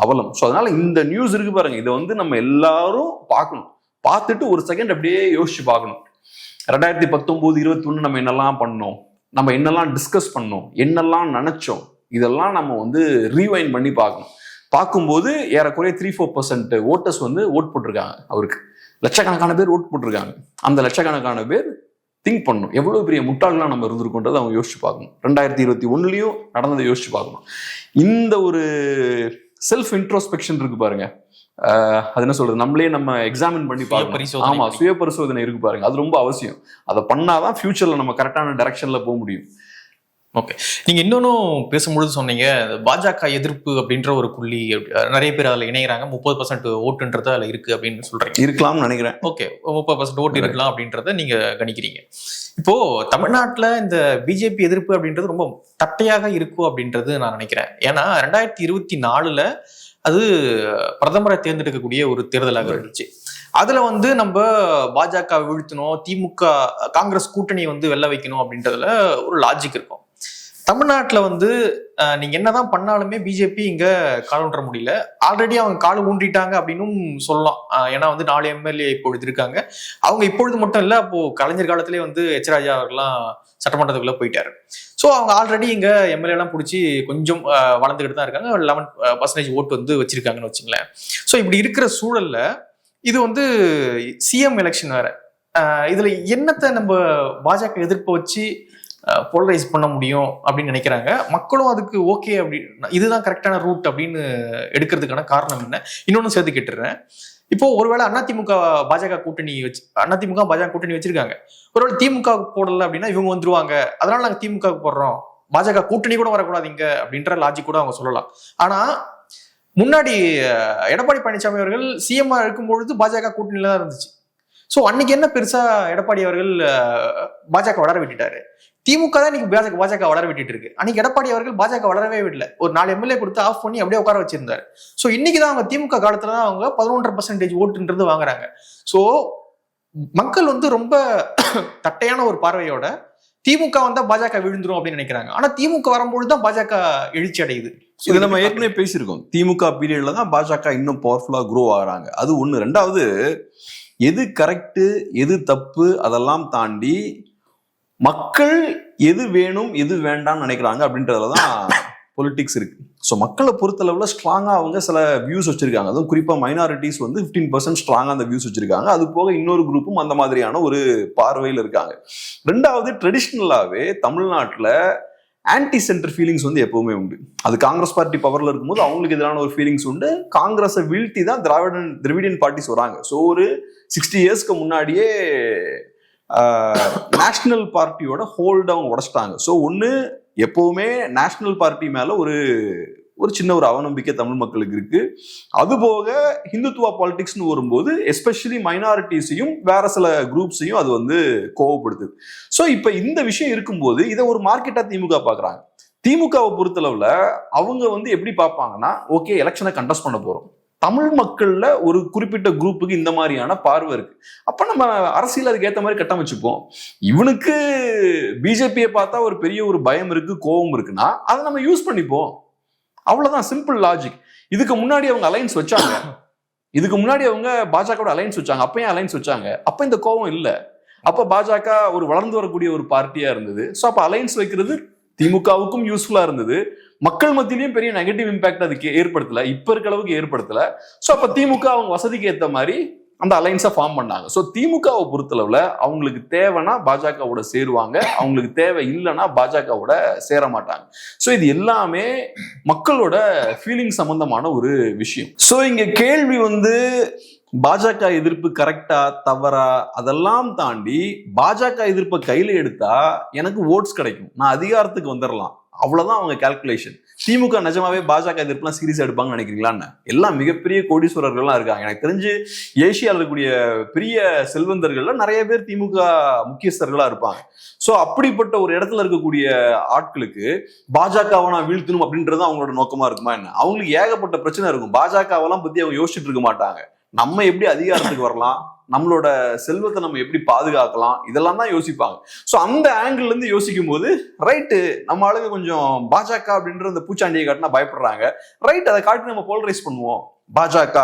அவலம். ஸோ அதனால இந்த நியூஸ் இருக்கு பாருங்க, இதை வந்து நம்ம எல்லாரும் பார்க்கணும். பார்த்துட்டு ஒரு செகண்ட் அப்படியே யோசிச்சு பார்க்கணும். 2019, 21 நம்ம என்னெல்லாம் பண்ணோம், நம்ம என்னெல்லாம் டிஸ்கஸ் பண்ணோம், என்னெல்லாம் நினைச்சோம், இதெல்லாம் நம்ம வந்து ரீவைண்ட் பண்ணி பார்க்கணும். பார்க்கும்போது ஏறக்குறைய 3-4% ஓட்டர்ஸ் வந்து ஓட் போட்டிருக்காங்க அவருக்கு. லட்சக்கணக்கான பேர் ஓட் போட்டிருக்காங்க. அந்த லட்சக்கணக்கான பேர் திங்க் பண்ணணும், எவ்வளவு பெரிய முட்டாள்லாம் நம்ம இருந்திருக்கோன்றதை அவங்க யோசிச்சு பார்க்கணும். 2021 நடந்ததை யோசிச்சு பார்க்கணும். இந்த ஒரு செல்ஃப் இன்ட்ரோஸ்பெக்ஷன் இருக்கு பாருங்க, அது என்ன சொல்றது, நம்மளே நம்ம எக்ஸாமின் பண்ணி பார்க்கணும். ஆமா, சுய பரிசோதனை இருக்கு பாருங்க, அது ரொம்ப அவசியம். அதை பண்ணாதான் ஃபியூச்சர்ல நம்ம கரெக்டான டைரக்ஷன்ல போக முடியும். ஓகே, நீங்க இன்னொன்னும் பேசும்பொழுது சொன்னீங்க பாஜக எதிர்ப்பு அப்படின்ற ஒரு புள்ளி நிறைய பேர் அதுல இணைகிறாங்க, 30% ஓட்டுன்றது அதுல இருக்கு அப்படின்னு சொல்றீங்க. இருக்கலாம்னு நினைக்கிறேன். ஓகே, 30% ஓட்டு இருக்கலாம் அப்படின்றத நீங்க கணிக்கிறீங்க. இப்போ தமிழ்நாட்டுல இந்த பிஜேபி எதிர்ப்பு அப்படின்றது ரொம்ப தட்டையாக இருக்கும் அப்படின்றது நான் நினைக்கிறேன். ஏன்னா 2024 அது பிரதமரை தேர்ந்தெடுக்கக்கூடிய ஒரு தேர்தலாக இருந்துச்சு. அதுல வந்து நம்ம பாஜக வீழ்த்தணும், திமுக காங்கிரஸ் கூட்டணியை வந்து வெல்ல வைக்கணும் அப்படின்றதுல ஒரு லாஜிக் இருக்கும். தமிழ்நாட்டுல வந்து நீங்க என்னதான் பண்ணாலுமே பிஜேபி இங்க கால் ஊன்ற முடியல. ஆல்ரெடி அவங்க கால் ஊன்றிட்டாங்க அப்படின்னும் சொல்லலாம். ஏன்னா வந்து 4 எம்எல்ஏ இப்பொழுது இருக்காங்க. அவங்க இப்பொழுது மட்டும் இல்ல, அப்போ கலைஞர் காலத்திலே வந்து எச் ராஜா அவர்கள்லாம் சட்டமன்றத்துக்குள்ள போயிட்டாரு. ஸோ அவங்க ஆல்ரெடி இங்க எம்எல்ஏ எல்லாம் பிடிச்சி கொஞ்சம் வளர்ந்துக்கிட்டு தான் இருக்காங்க. 11% ஓட்டு வந்து வச்சிருக்காங்கன்னு வச்சுங்களேன். ஸோ இப்படி இருக்கிற சூழல்ல இது வந்து சிஎம் எலெக்ஷன் வேற. இதுல என்னத்தை நம்ம பாஜக எதிர்ப்பை வச்சு போலரைஸ் பண்ண முடியும் அப்படின்னு நினைக்கிறாங்க. மக்களும் அதுக்கு ஓகே அப்படி இதுதான் கரெக்டான ரூட் அப்படின்னு எடுக்கிறதுக்கான காரணம் என்ன? இன்னொன்னு சேர்த்து கேட்டுறேன். இப்போ ஒருவேளை அதிமுக பாஜக கூட்டணி வச்சிருக்காங்க. ஒருவேளை திமுக போடல அப்படின்னா இவங்க வந்துருவாங்க, அதனால நாங்க திமுக போடுறோம், பாஜக கூட்டணி கூட வரக்கூடாது இங்க அப்படின்ற லாஜிக் கூட அவங்க சொல்லலாம். ஆனா முன்னாடி எடப்பாடி பழனிசாமி அவர்கள் சிஎம் இருக்கும்பொழுது பாஜக கூட்டணியில தான் இருந்துச்சு. சோ அன்னைக்கு என்ன பெருசா எடப்பாடி அவர்கள் பாஜக வளர விட்டுட்டாரு. திமுக தான் இன்னைக்கு பாஜக வளர விட்டுட்டு இருக்கு. அன்னைக்கு எடப்பாடி அவர்கள் பாஜக வளரவே விடல. ஒரு 4 எம்எல்ஏ கொடுத்து ஆஃப் பண்ணி அப்படியே உட்கார வச்சிருந்தாரு. சோ இன்னைக்குதான் அவங்க திமுக காலத்துல தான் அவங்க 11% ஓட்டுன்றது வாங்குறாங்க. சோ மக்கள் வந்து ரொம்ப தட்டையான ஒரு பார்வையோட திமுக வந்தா பாஜக விழுந்துரும் அப்படின்னு நினைக்கிறாங்க. ஆனா திமுக வரும்பொழுதுதான் பாஜக எழுச்சி அடையுது. இது நம்ம ஏற்கனவே பேசியிருக்கோம். திமுக பீரியட்ல தான் பாஜக இன்னும் பவர்ஃபுல்லா குரோ ஆகுறாங்க. அது ஒண்ணு. ரெண்டாவது, எது கரெக்டு எது தப்பு அதெல்லாம் தாண்டி மக்கள் எது வேணும் எது வேண்டாம்னு நினைக்கிறாங்க அப்படின்றதுலதான் பொலிட்டிக்ஸ் இருக்கு. ஸோ மக்களை பொறுத்தளவுல ஸ்ட்ராங்கா அவங்க சில வியூஸ் வச்சிருக்காங்க. அதுவும் குறிப்பா மைனாரிட்டிஸ் வந்து 15% ஸ்ட்ராங்கா அந்த வியூஸ் வச்சிருக்காங்க. அது போக இன்னொரு குரூப்பும் அந்த மாதிரியான ஒரு பார்வையில் இருக்காங்க. ரெண்டாவது, ட்ரெடிஷ்னலாவே தமிழ்நாட்டுல ஆன்டி சென்டர் ஃபீலிங்ஸ் வந்து எப்பவுமே உண்டு. அது காங்கிரஸ் பார்ட்டி பவர்ல இருக்கும்போது அவங்களுக்கு எதிரான ஒரு ஃபீலிங்ஸ் உண்டு. காங்கிரஸை வீழ்த்தி தான் திராவிடியன் பார்ட்டிஸ் வராங்க. ஸோ ஒரு 60 இயர்ஸ்க்கு முன்னாடியே நேஷனல் பார்ட்டியோட ஹோல்ட் அவங்க உடைச்சிட்டாங்க. ஸோ ஒன்று, எப்பவுமே நேஷனல் பார்ட்டி மேல ஒரு சின்ன ஒரு அவநம்பிக்கை தமிழ் மக்களுக்கு இருக்கு. அதுபோக ஹிந்துத்துவா பாலிடிக்ஸ்னு வரும்போது எஸ்பெஷலி மைனாரிட்டிஸையும் வேற சில குரூப்ஸையும் அது வந்து கோவப்படுத்துது. ஸோ இப்ப இந்த விஷயம் இருக்கும்போது இதை ஒரு மார்க்கெட்டா திமுக பாக்குறாங்க. திமுகவை பொறுத்தளவுல அவங்க வந்து எப்படி பார்ப்பாங்கன்னா, ஓகே எலெக்ஷனை கண்டெஸ்ட் பண்ண போறோம், தமிழ் மக்கள்ல ஒரு குறிப்பிட்ட குரூப்புக்கு இந்த மாதிரியான பார்வை இருக்கு, அப்ப நம்ம அரசியல் அதுக்கு ஏத்த மாதிரி கட்டமைச்சுப்போம். இவனுக்கு பிஜேபியை பார்த்தா ஒரு பெரிய ஒரு பயம் இருக்கு, கோபம் இருக்குன்னா அதை நம்ம யூஸ் பண்ணிப்போம். அவ்வளவுதான், சிம்பிள் லாஜிக். இதுக்கு முன்னாடி அவங்க அலைன்ஸ் வச்சாங்க, இதுக்கு முன்னாடி அவங்க பாஜக அலைன்ஸ் வச்சாங்க. அப்ப ஏன் அலைன்ஸ் வச்சாங்க? அப்ப இந்த கோபம் இல்ல. அப்ப பாஜக ஒரு வளர்ந்து வரக்கூடிய ஒரு பார்ட்டியா இருந்தது. ஸோ அப்ப அலைன்ஸ் வைக்கிறது திமுகவுக்கும் யூஸ்ஃபுல்லா இருந்தது. மக்கள் மத்தியிலையும் பெரிய நெகட்டிவ் இம்பாக்ட் அதுக்கு ஏற்படுத்தல, இப்ப இருக்க அளவுக்கு ஏற்படுத்தல. ஸோ அப்ப திமுக அவங்க வசதிக்கு ஏற்ற மாதிரி அந்த அலைன்ஸை ஃபார்ம் பண்ணாங்க. ஸோ திமுகவை பொறுத்தளவுல அவங்களுக்கு தேவைன்னா பாஜகவோட சேருவாங்க, அவங்களுக்கு தேவை இல்லைன்னா பாஜகவோட சேர மாட்டாங்க. ஸோ இது எல்லாமே மக்களோட ஃபீலிங் சம்பந்தமான ஒரு விஷயம். ஸோ இங்க கேள்வி வந்து பாஜக எதிர்ப்பு கரெக்டா தவறா அதெல்லாம் தாண்டி பாஜக எதிர்ப்பை கையில எடுத்தா எனக்கு ஓட்ஸ் கிடைக்கும், நான் அதிகாரத்துக்கு வந்துடலாம், அவ்வளவுதான் அவங்க கால்குலேஷன். திமுக நிஜமாவே பாஜக எதிர்ப்புலாம் சீரியஸ் எடுப்பாங்கன்னு நினைக்கிறீங்களான்னு? எல்லாம் மிகப்பெரிய கோடீஸ்வரர்கள்லாம் இருக்காங்க. எனக்கு தெரிஞ்சு ஏசியாவில் இருக்கக்கூடிய பெரிய செல்வந்தர்கள்ல நிறைய பேர் திமுக முக்கியஸ்தர்களா இருப்பாங்க. சோ அப்படிப்பட்ட ஒரு இடத்துல இருக்கக்கூடிய ஆட்களுக்கு பாஜகவை நான் வீழ்த்தணும் அப்படின்றது அவங்களோட நோக்கமா இருக்குமா என்ன? அவங்களுக்கு ஏகப்பட்ட பிரச்சனை இருக்கும். பாஜகவெல்லாம் பத்தி அவங்க யோசிச்சுட்டு இருக்க மாட்டாங்க. நம்ம எப்படி அதிகாரத்துக்கு வரலாம், நம்மளோட செல்வத்தை நம்ம எப்படி பாதுகாக்கலாம், இதெல்லாம் தான் யோசிப்பாங்க. ஸோ அந்த ஆங்கிள் இருந்து யோசிக்கும் போது ரைட்டு, நம்ம ஆளுங்க கொஞ்சம் பாஜக அப்படின்ற அந்த பூச்சாண்டியை காட்டினா பயப்படுறாங்க, ரைட் அதை காட்டி நம்ம போலரைஸ் பண்ணுவோம், பாஜக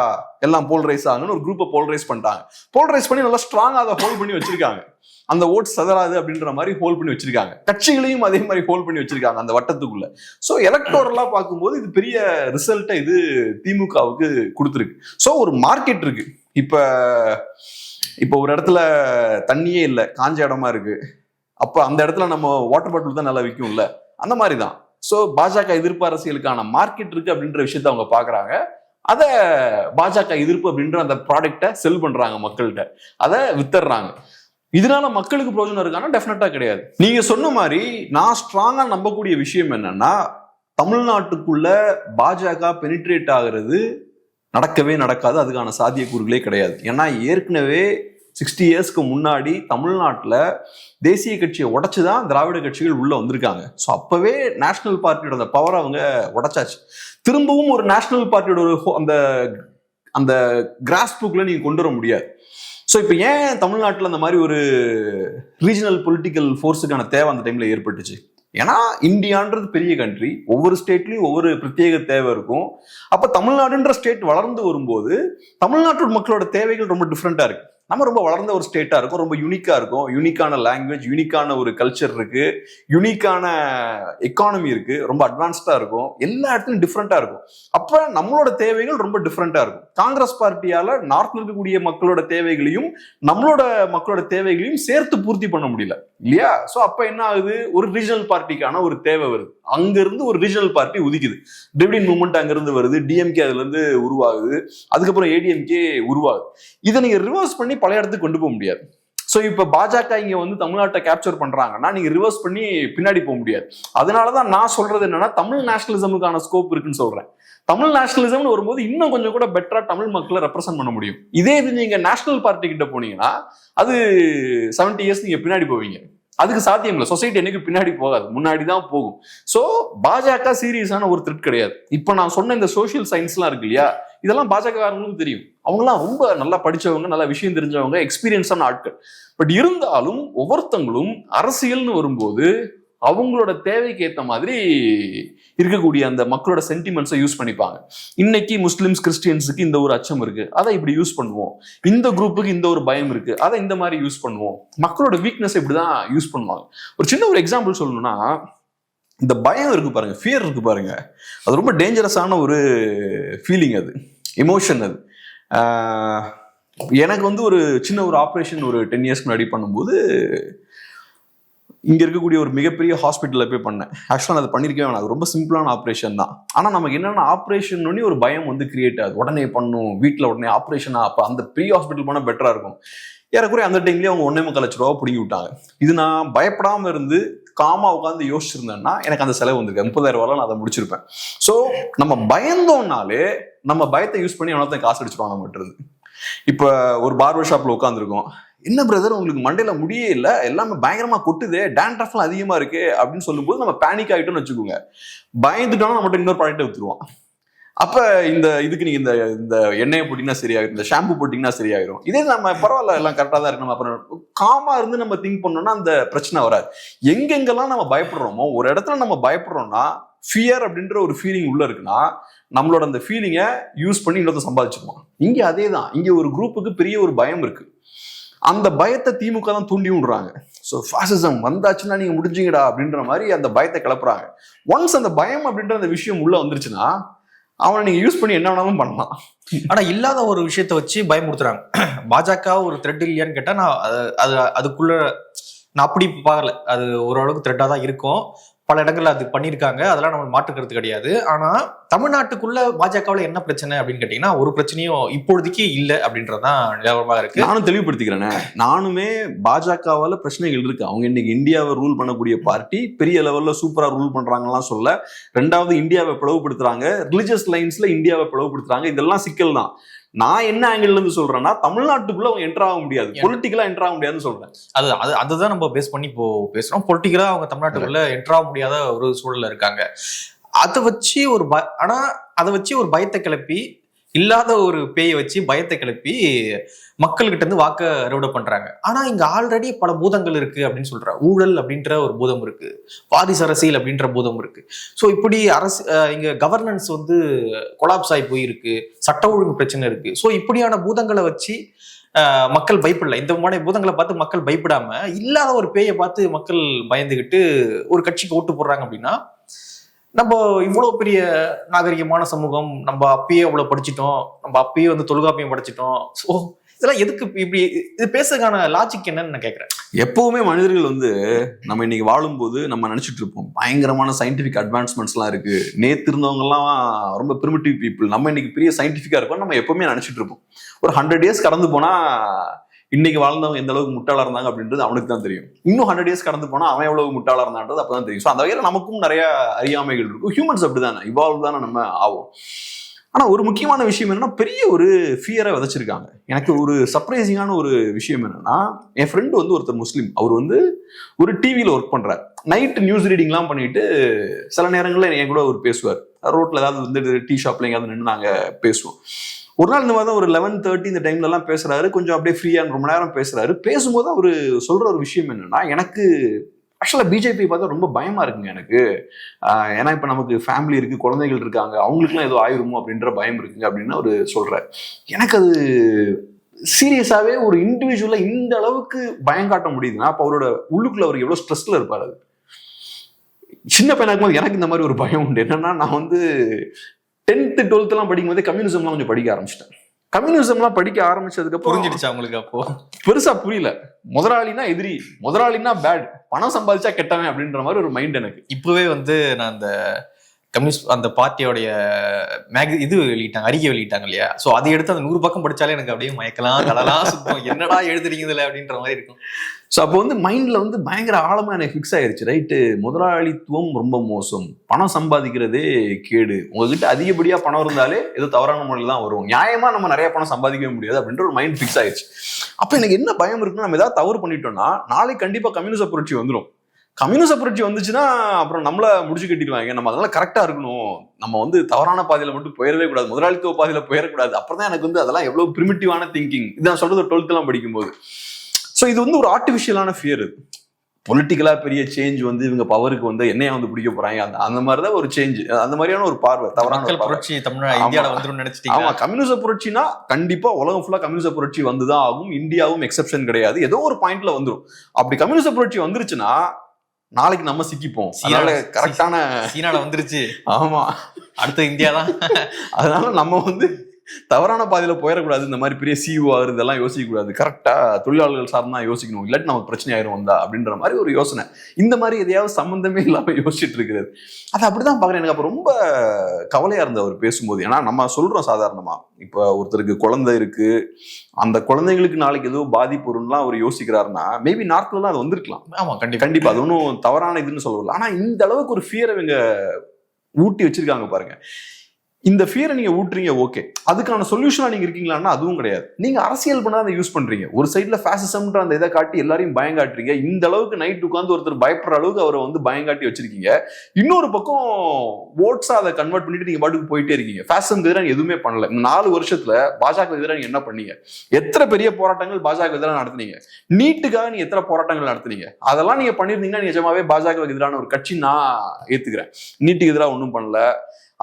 எல்லாம் போலரைஸ் ஆகுன்னு ஒரு குரூப்பை போலரைஸ் பண்ணிட்டாங்க. போலரைஸ் பண்ணி நல்லா ஸ்ட்ராங்கா அதை ஹோல்ட் பண்ணி வச்சிருக்காங்க. அந்த ஓட் சதராது அப்படின்ற மாதிரி ஹோல்ட் பண்ணி வச்சிருக்காங்க. கட்சிகளையும் அதே மாதிரி ஹோல்ட் பண்ணி வச்சிருக்காங்க அந்த வட்டத்துக்குள்ள. ஸோ எலக்டோரலா பார்க்கும்போது இது பெரிய ரிசல்ட்டை இது திமுகவுக்கு கொடுத்துருக்கு. ஸோ ஒரு மார்க்கெட் இருக்கு. இப்போ ஒரு இடத்துல தண்ணியே இல்லை, காஞ்ச இடமா இருக்கு, அப்ப அந்த இடத்துல நம்ம வாட்டர் பாட்டில் தான் நல்லா விற்கும்ல, அந்த மாதிரி தான். ஸோ பாஜக எதிர்ப்பு அரசியலுக்கான மார்க்கெட் இருக்கு அப்படின்ற விஷயத்த அவங்க பாக்குறாங்க. அதை பாஜக எதிர்ப்பு அப்படின்ற அந்த ப்ராடக்டை செல் பண்றாங்க மக்கள்கிட்ட, அதை வித்துடுறாங்க. இதனால மக்களுக்கு பிரயோஜனம் இருக்கானா? டெஃபினட்டா கிடையாது. நீங்க சொன்ன மாதிரி நான் ஸ்ட்ராங்கா நம்பக்கூடிய விஷயம் என்னன்னா, தமிழ்நாட்டுக்குள்ள பாஜக பெனிட்ரேட் ஆகிறது நடக்கவே நடக்காது, அதுக்கான சாத்தியக்கூறுகளே கிடையாது. ஏன்னா ஏற்கனவே 60 இயர்ஸ்க்கு முன்னாடி தமிழ்நாட்டில் தேசிய கட்சியை உடைச்சுதான் திராவிட கட்சிகள் உள்ள வந்திருக்காங்க. ஸோ அப்பவே நேஷனல் பார்ட்டியோட அந்த பவர் அவங்க உடைச்சாச்சு. திரும்பவும் ஒரு நேஷனல் பார்ட்டியோட ஒரு அந்த கிராஸ் புக்ல நீங்க கொண்டு வர முடியாது. ஸோ இப்போ ஏன் தமிழ்நாட்டில் அந்த மாதிரி ஒரு ரீஜனல் பொலிட்டிக்கல் ஃபோர்ஸுக்கான தேவை அந்த டைம்ல ஏற்பட்டுச்சு? ஏன்னா இந்தியான்றது பெரிய கண்ட்ரி, ஒவ்வொரு ஸ்டேட்லயும் ஒவ்வொரு பிரத்யேக தேவை இருக்கும். அப்ப தமிழ்நாடுன்ற ஸ்டேட் வளர்ந்து வரும்போது தமிழ்நாட்டு மக்களோட தேவைகள் ரொம்ப டிஃப்ரெண்டா இருக்கு. நம்ம ரொம்ப வளர்ந்த ஒரு ஸ்டேட்டா இருக்கும், ரொம்ப யூனிக்கா இருக்கும், யூனிக்கான லாங்குவேஜ், யூனிக்கான ஒரு கல்ச்சர் இருக்கு, யூனிக்கான எக்கானமி இருக்கு, ரொம்ப அட்வான்ஸ்டா இருக்கும், எல்லா இடத்துலயும் டிஃப்ரெண்டா இருக்கும். அப்ப நம்மளோட தேவைகள் ரொம்ப டிஃப்ரெண்டா இருக்கும். காங்கிரஸ் பார்ட்டியால நார்த்ல இருக்கக்கூடிய மக்களோட தேவைகளையும் நம்மளோட மக்களோட தேவைகளையும் சேர்த்து பூர்த்தி பண்ண முடியல இல்லையா? சோ அப்ப என்ன ஆகுது, ஒரு ரீஜனல் பார்ட்டிக்கான ஒரு தேவை வருது, அங்க இருந்து ஒரு ரீஜனல் பார்ட்டி உதிக்குது, டிவிடன் மூவ்மெண்ட் அங்க இருந்து வருது, டிஎம்கே அதுல இருந்து உருவாகுது, அதுக்கப்புறம் ஏடிஎம்கே உருவாகுது. இதை நீங்க ரிவர்ஸ் பண்ணி பழைய இடத்துக்கு கொண்டு போக முடியாது. சோ இப்ப பாஜக இங்க வந்து தமிழ்நாட்டை கேப்சர் பண்றாங்கன்னா நீங்க ரிவர்ஸ் பண்ணி பின்னாடி போக முடியாது. அதனாலதான் நான் சொல்றது என்னன்னா, தமிழ் நேஷனலிசமுக்கான ஸ்கோப் இருக்குன்னு சொல்றேன். தமிழ் நேஷனலிசம்னு வரும்போது இன்னும் கொஞ்சம் கூட பெட்டரா தமிழ் மக்களை ரெப்ரசென்ட் பண்ண முடியும். இதே இது நீங்க நேஷனல் பார்ட்டி கிட்ட போனீங்கன்னா அது 70 இயர்ஸ் நீங்க பின்னாடி போவீங்க. அதுக்கு சாத்தியம் இல்லை. சொசைட்டி என்னைக்கு பின்னாடி போகாது, முன்னாடி தான் போகும். சோ பாஜக சீரியஸான ஒரு த்ரெட் கிடையாது. இப்ப நான் சொன்ன இந்த சோசியல் சயின்ஸ்லாம் இருக்கு இல்லையா, இதெல்லாம் பாஜகங்களுக்கு தெரியும். அவங்கலாம் ரொம்ப நல்லா படிச்சவங்க, நல்லா விஷயம் தெரிஞ்சவங்க, எக்ஸ்பீரியன்ஸான ஆட்கள். பட் இருந்தாலும் ஒவ்வொருத்தங்களும் அரசியல்னு வரும்போது அவங்களோட தேவைக்கு ஏற்ற மாதிரி இருக்கக்கூடிய அந்த மக்களோட சென்டிமெண்ட்ஸை யூஸ் பண்ணிப்பாங்க. இன்னைக்கு முஸ்லிம்ஸ் கிறிஸ்டியன்ஸுக்கு இந்த ஒரு அச்சம் இருக்கு, அதை இப்படி யூஸ் பண்ணுவோம். இந்த குரூப்புக்கு இந்த ஒரு பயம் இருக்கு, அதை இந்த மாதிரி யூஸ் பண்ணுவோம். மக்களோட வீக்னஸ் இப்படிதான் யூஸ் பண்ணுவாங்க. ஒரு சின்ன ஒரு எக்ஸாம்பிள் சொல்லணும்னா, இந்த பயம் இருக்கு பாருங்க, ஃபியர் இருக்கு பாருங்க, அது ரொம்ப டேஞ்சரஸான ஒரு ஃபீலிங், அது எமோஷன். அது எனக்கு வந்து ஒரு சின்ன ஒரு ஆப்ரேஷன் ஒரு 10 இயர்ஸ்க்கு முன்னாடி பண்ணும்போது இங்க இருக்கக்கூடிய ஒரு மிகப்பெரிய ஹாஸ்பிட்டல்ல போய் பண்ணேன். ஆக்சுவலா நான் அதை பண்ணிருக்கவே வேணாம், அது ரொம்ப சிம்பிளான ஆப்ரேஷன் தான். ஆனா நமக்கு என்னன்னா, ஆப்ரேஷன் ஒரு பயம் வந்து கிரியேட் ஆகுது. உடனே பண்ணும், வீட்டுல உடனே ஆப்ரேஷனா, அப்ப அந்த பெரிய ஹாஸ்பிட்டல் போனா பெட்டரா இருக்கும். ஏறக்குறைய அந்த டைம்லயே அவங்க 1.25 லட்ச ரூபா பிடிங்கி விட்டாங்க. இது நான் பயப்படாம இருந்து காமா உட்காந்து யோசிச்சிருந்தேன்னா எனக்கு அந்த செலவு வந்திருக்கு 30,000 ரூபாய், நான் அதை முடிச்சிருப்பேன். சோ நம்ம பயந்தோம்னாலே நம்ம பயத்தை யூஸ் பண்ணி எவ்வளோ காசு அடிச்சிருவாங்க நம்மகிட்ட இருந்து. இப்ப ஒரு பார்பர் ஷாப்ல உட்காந்துருக்கோம், என்ன பிரதர் உங்களுக்கு மண்டையில முடியே இல்லை, எல்லாமே பயங்கரமா கொட்டுது, டேண்ட்ரஃப்லாம் அதிகமா இருக்கு அப்படின்னு சொல்லும்போது நம்ம பேனிக் ஆகிட்டோம்னு வச்சுக்கோங்க. பயந்துட்டோம்னா நம்மகிட்ட இன்னொரு ப்ராடக்ட்டை வித்துருவான். அப்ப இந்த இதுக்கு நீங்க இந்த எண்ணெயை போட்டீங்கன்னா சரியாயிரும், இந்த ஷாம்பு போட்டீங்கன்னா சரியாயிரும். இதே நம்ம பரவாயில்ல, எல்லாம் கரெக்டா தான் இருக்கு, நம்ம அப்புறம் காமா இருந்து நம்ம திங்க் பண்ணோம்னா அந்த பிரச்சனை வராது. எங்கெங்கெல்லாம் நம்ம பயப்படுறோமோ, ஒரு இடத்துல நம்ம பயப்படுறோம்னா, ஃபியர் அப்படின்ற ஒரு ஃபீலிங் உள்ள இருக்குன்னா நம்மளோட அந்த ஃபீலிங்கை யூஸ் பண்ணி இன்னொருத்த சம்பாதிச்சிருவான். இங்க அதே தான், இங்க ஒரு குரூப்புக்கு பெரிய ஒரு பயம் இருக்கு, அந்த பயத்தை திமுக தான் தூண்டி விடுறாங்க. ஸோ ஃபாசிசம் வந்தாச்சுன்னா நீங்க முடிஞ்சீங்கடா அப்படின்ற மாதிரி அந்த பயத்தை கிளப்புறாங்க. ஒன்ஸ் அந்த பயம் அப்படின்ற அந்த விஷயம் உள்ள வந்துருச்சுன்னா அவனை நீங்க யூஸ் பண்ணி என்ன வேணாலும் பண்ணலாம். ஆனா இல்லாத ஒரு விஷயத்த வச்சு பயமுறுத்துறாங்க. பாஜக ஒரு த்ரெட் இல்லையான்னு கேட்டா நான் அதுக்குள்ள நான் அப்படி பார்க்கல. அது ஓரளவுக்கு த்ரெட்டா தான் இருக்கும். பல இடங்கள்ல அது பண்ணியிருக்காங்க, அதெல்லாம் நம்ம மாற்றுக்கிறது கிடையாது. ஆனா தமிழ்நாட்டுக்குள்ள பாஜகவில் என்ன பிரச்சனை அப்படின்னு கேட்டீங்கன்னா, ஒரு பிரச்சனையும் இப்பொழுதைக்கு இல்லை அப்படின்றதுதான் நிலவரமாக இருக்கு. நானும் தெளிவுபடுத்திக்கிறேன், நானுமே பாஜகவால பிரச்சனைகள் இருக்கு. அவங்க இன்னைக்கு இந்தியாவை ரூல் பண்ணக்கூடிய பார்ட்டி, பெரிய லெவல்ல சூப்பரா ரூல் பண்றாங்கலாம் சொல்ல. ரெண்டாவது இந்தியாவை பிளவுபடுத்துறாங்க, ரிலிஜியஸ் லைன்ஸ்ல இந்தியாவை பிளவுபடுத்துறாங்க, இதெல்லாம் சிக்கல் தான். நான் என்ன ஆங்கிள் இருந்து சொல்றேன்னா, தமிழ்நாட்டுக்குள்ள அவங்க என்டர் ஆக முடியாது, பொலிட்டிக்கலா என்டர் ஆக முடியாதுன்னு சொல்றேன். அதுதான் நம்ம பேஸ் பண்ணி இப்போ பேசுறோம். பொலிட்டிக்கலா அவங்க தமிழ்நாட்டுக்குள்ள என்டர் ஆக முடியாத ஒரு சூழல்ல இருக்காங்க. அதை வச்சு ஆனா அதை வச்சு ஒரு பயத்தை கிளப்பி, இல்லாத ஒரு பேயை வச்சு பயத்தை கிளப்பி மக்கள்கிட்ட இருந்து வாக்க அறுவடை பண்றாங்க. ஆனா இங்க ஆல்ரெடி பல பூதங்கள் இருக்கு அப்படின்னு சொல்ற. ஊழல் அப்படின்ற ஒரு பூதம் இருக்கு, வாரிசு அரசியல் அப்படின்ற பூதம் இருக்கு. ஸோ இப்படி இங்க கவர்னன்ஸ் வந்து கொலாப்ஸ் ஆகி போயிருக்கு, சட்ட ஒழுங்கு பிரச்சனை இருக்கு. ஸோ இப்படியான பூதங்களை வச்சு மக்கள் பயப்படல. இந்த மாதிரி பூதங்களை பார்த்து மக்கள் பயப்படாம, இல்லாத ஒரு பேயை பார்த்து மக்கள் பயந்துகிட்டு ஒரு கட்சிக்கு ஓட்டு போடுறாங்க. அப்படின்னா நம்ம இவ்வளவு பெரிய நாகரிகமான சமூகம், நம்ம அப்பயே அவ்வளவு படிச்சுட்டோம், நம்ம அப்பயே வந்து தொல்காப்பியம் படிச்சுட்டோம். ஸோ இதெல்லாம் எதுக்கு இப்படி இது பேசுறதுக்கான லாஜிக் என்னன்னு நான் கேட்கிறேன். எப்பவுமே மனிதர்கள் வந்து நம்ம இன்னைக்கு வாழும்போது நம்ம நினைச்சிட்டு இருப்போம் பயங்கரமான சயின்டிபிக் அட்வான்ஸ்மெண்ட்ஸ் எல்லாம் இருக்கு, நேத்து இருந்தவங்க எல்லாம் ரொம்ப பிரிமிட்டிவ் பீப்புள், நம்ம இன்னைக்கு பெரிய சயின்டிபிக்கா இருக்கோம் நம்ம எப்பவுமே நினைச்சிட்டு இருப்போம். ஒரு 100 இயர்ஸ் கடந்து போனா இன்னைக்கு வாழ்ந்தவங்க எந்த அளவுக்கு முட்டாளா இருந்தாங்க அப்படின்றது அவனுக்கு தான் தெரியும். இன்னும் 100 இயர்ஸ் கடந்து போனா அவன் எவ்வளவு முட்டாளா இருந்தான்றது அப்பதான் தெரியும். ஸோ அந்த வகையில நமக்கும் நிறைய அறியாமைகள் இருக்கும். ஹியூமன்ஸ் அப்படிதானே, இவால்வ் தானே நம்ம ஆகும். ஆனா ஒரு முக்கியமான விஷயம் என்னன்னா, பெரிய ஒரு ஃபியரை விதைச்சிருக்காங்க. எனக்கு ஒரு சர்ப்ரைசிங்கான ஒரு விஷயம் என்னன்னா, என் ஃப்ரெண்டு வந்து ஒருத்தர் முஸ்லீம், அவர் வந்து ஒரு டிவியில ஒர்க் பண்றாரு. நைட் நியூஸ் ரீடிங்லாம் பண்ணிட்டு சில நேரங்களில் என் கூட அவர் பேசுவார். ரோட்ல ஏதாவது வந்து டீ ஷாப்ல எங்கேயாவது நின்று நாங்க பேசுவோம். ஒரு நாள் இந்த மாதிரி தான் ஒரு 11:30 இந்த டைம்ல எல்லாம் பேசுறாரு, கொஞ்சம் அப்படியே ஃப்ரீயா ரொம்ப நேரம் பேசுறாரு. பேசும்போது அவரு சொல்ற ஒரு விஷயம் என்னன்னா, எனக்கு ஆக்சுவலா பிஜேபி பார்த்தா ரொம்ப பயமா இருக்குங்க எனக்கு. ஏன்னா இப்ப நமக்கு ஃபேமிலி இருக்கு, குழந்தைகள் இருக்காங்க, அவங்களுக்குலாம் ஏதோ ஆயிருமோ அப்படின்ற பயம் இருக்குங்க அப்படின்னு அவரு சொல்றாரு. எனக்கு அது சீரியஸாவே ஒரு இண்டிவிஜுவலா இந்த அளவுக்கு பயம் காட்ட முடியுதுன்னா அப்ப அவரோட உள்ளுக்குள்ள அவர் எவ்வளவு ஸ்ட்ரெஸ்ல இருப்பாரு. அது சின்ன பையனா இருக்கும்போது எனக்கு இந்த மாதிரி ஒரு பயம் உண்டு. என்னன்னா நான் வந்து 10th 12th எல்லாம் படிக்கும் போதே கம்யூனிசம்லாம் கொஞ்சம் படிக்க ஆரம்பிச்சிட்டேன். கம்யூனிசம்லாம் படிக்க ஆரம்பிச்சதுக்கு அப்புறம் புரிஞ்சிடுச்சா உங்களுக்கு? அப்போ பெருசா புரியல. முதலாளினா எதிரி, முதலாளினா பேட், பணம் சம்பாதிச்சா கெட்டவன் அப்படின்ற மாதிரி ஒரு மைண்ட் எனக்கு. இப்பவே வந்து நான் அந்த கம்யூனிஸ்ட் அந்த பார்ட்டியோடைய இது வெளியிட்டாங்க, அறிக்கை வெளியிட்டாங்க இல்லையா? சோ அதை எடுத்து அந்த 100 பக்கம் படிச்சாலே எனக்கு அப்படியே மயக்கலாம் தலலாம் சுத்தம், என்னடா எழுதுறீங்கதுல அப்படின்ற மாதிரி இருக்கும். ஸோ அப்போ வந்து மைண்ட்ல வந்து பயங்கர ஆழமா எனக்கு ஃபிக்ஸ் ஆயிருச்சு. ரைட்டு, முதலாளித்துவம் ரொம்ப மோசம், பணம் சம்பாதிக்கிறதே கேடு, உங்ககிட்ட அதிகப்படியா பணம் இருந்தாலே ஏதோ தவறான முறையில் தான் வரும், நியாயமா நம்ம நிறைய பணம் சம்பாதிக்கவே முடியாது அப்படின்ற ஒரு மைண்ட் ஃபிக்ஸ் ஆயிடுச்சு. அப்ப எனக்கு என்ன பயம் இருக்குன்னா, நம்ம ஏதாவது தவறு பண்ணிட்டோம்னா நாளைக்கு கண்டிப்பா கம்யூனிச புரட்சி வந்துடும். கம்யூனிச புரட்சி வந்துச்சுன்னா அப்புறம் நம்மள முடிச்சு கட்டிடுவாங்க. நம்ம அதனால கரெக்டா இருக்கணும், நம்ம வந்து தவறான பாதையில மட்டும் போயிடவே கூடாது, முதலாளித்துவ பாதையில போயிடக்கூடாது. அப்புறம் தான் எனக்கு வந்து அதெல்லாம் எவ்வளவு பிரிமிட்டிவான திங்கிங். இதான் சொல்றது 12th எல்லாம் படிக்கும்போது. ஸோ இது வந்து ஒரு ஆர்டிஃபிஷியலான ஃபியர். இது பொலிட்டிக்கலா பெரிய சேஞ்ச் வந்து இவங்க பவருக்கு வந்து என்னையா வந்து பிடிக்க போறாங்க, அந்த மாதிரிதான் ஒரு சேஞ்ச், அந்த மாதிரியான ஒரு பார்வை, தவறான புரட்சி தமிழ்நாடு இந்தியாவில் வந்துடும் நினைச்சிட்டீங்க. ஆமா, கம்யூனிச புரட்சினா கண்டிப்பா உலகம் ஃபுல்லா கம்யூனிச புரட்சி வந்துதான் ஆகும், இந்தியாவும் எக்ஸெப்ஷன் கிடையாது, ஏதோ ஒரு பாயிண்ட்ல வந்துடும். அப்படி கம்யூனிச புரட்சி வந்துருச்சுன்னா நாளைக்கு நம்ம சிக்கிப்போம். அதனால கரெக்டான சீனால வந்துருச்சு. ஆமா, அடுத்த இந்தியா தான். அதனால நம்ம வந்து தவறான பாதையில போயிடக்கூடாது, இந்த மாதிரி பெரிய சிஇஓ ஆகுறது இதெல்லாம் யோசிக்க கூடாது, கரெக்டா தொழிலாளர்கள் சார்ந்தா யோசிக்கணும், இல்லாட்டி நமக்கு பிரச்சனை ஆயிரும் வந்தா அப்படின்ற மாதிரி ஒரு யோசனை. இந்த மாதிரி எதையாவது சம்பந்தமே இல்லாம யோசிச்சுட்டு இருக்கிறது, அது அப்படிதான் பாக்குறேன். எனக்கு அப்ப ரொம்ப கவலையா இருந்தது அவர் பேசும்போது. ஏன்னா நம்ம சொல்றோம் சாதாரணமா, இப்ப ஒருத்தருக்கு குழந்தை இருக்கு, அந்த குழந்தைங்களுக்கு நாளைக்கு ஏதோ பாதிப்பு வரும்லாம் அவர் யோசிக்கிறாருன்னா மேபி நார்த்லாம் அது வந்திருக்கலாம். ஆமா, கண்டிப்பா அது ஒன்றும் தவறான இதுன்னு சொல்லல. ஆனா இந்த அளவுக்கு ஒரு ஃபியரை இவங்க ஊட்டி வச்சிருக்காங்க பாருங்க. இந்த ஃபியரை நீங்க ஊட்டுறீங்க, ஓகே, அதுக்கான சொல்யூஷனா நீங்க இருக்கீங்களான்னா அதுவும் கிடையாது. நீங்க அரசியல் பண்ணா அதை யூஸ் பண்றீங்க. ஒரு சைட்ல ஃபேசிசம்ன்ற அந்த இதை காட்டி எல்லாரையும் பயம் காட்டுறீங்க. இந்த அளவுக்கு நைட் உட்காந்து ஒருத்தர் பயப்படுற அளவுக்கு அவரை வந்து பயம் காட்டி வச்சிருக்கீங்க. இன்னொரு பக்கம் ஓட்ஸா அதை கன்வெர்ட் பண்ணிட்டு நீங்க பாட்டுக்கு போயிட்டே இருக்கீங்க. ஃபேசிசம் எதிராக எதுவுமே பண்ணல. 4 வருஷத்துல பாஜக எதிராக நீங்க என்ன பண்ணீங்க? எத்தனை பெரிய போராட்டங்கள் பாஜக எதிராக நடத்துனீங்க? நீட்டுக்காக நீங்க எத்தனை போராட்டங்கள் நடத்துனீங்க? அதெல்லாம் நீங்க பண்ணிருந்தீங்கன்னா நிஜமாவே பாஜக எதிரான ஒரு கட்சி நான் ஏத்துக்கிறேன். நீட்டுக்கு எதிராக ஒன்றும் பண்ணல.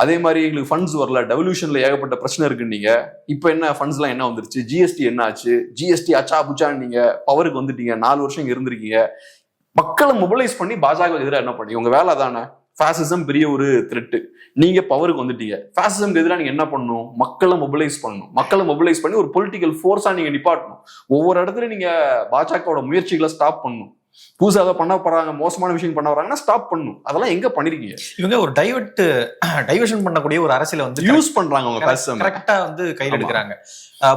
அதே மாதிரி எங்களுக்கு ஃபண்ட்ஸ் வரல, டெவல்யூஷன்ல ஏகப்பட்ட பிரச்சனை இருக்குன்னீங்க. இப்போ என்ன ஃபண்ட்ஸ் எல்லாம் என்ன வந்துருச்சு? ஜிஎஸ்டி என்ன ஆச்சு? ஜிஎஸ்டி அச்சா புச்சான்னு நீங்க பவருக்கு வந்துட்டீங்க, 4 வருஷம் இங்க இருந்திருக்கீங்க. மக்களை மொபிலைஸ் பண்ணி பாஜக எதிராக என்ன பண்ணீங்க? உங்க வேலை தானே. ஃபேசிசம் பெரிய ஒரு த்ரெட்டு, நீங்க பவருக்கு வந்துட்டீங்க. ஃபேசிசம் எதிராக நீங்க என்ன பண்ணணும்? மக்களை மொபிலைஸ் பண்ணணும். மக்களை மொபிலைஸ் பண்ணி ஒரு பொலிட்டிக்கல் ஃபோர்ஸா நீங்க நிப்பாட்டணும். ஒவ்வொரு இடத்துல நீங்க பாஜகவோட முயற்சிகளை ஸ்டாப் பண்ணணும். புதுசாக அதை பண்ண போறாங்க, மோசமான விஷயம் பண்ண வராங்கன்னா ஸ்டாப் பண்ணணும். அதெல்லாம் எங்க பண்ணிருக்கீங்க? இவங்க ஒரு டைவர்ஷன் பண்ணக்கூடிய ஒரு அரசியலை வந்து யூஸ் பண்றாங்க, அவங்க கரெக்டா வந்து கையில் எடுக்கிறாங்க.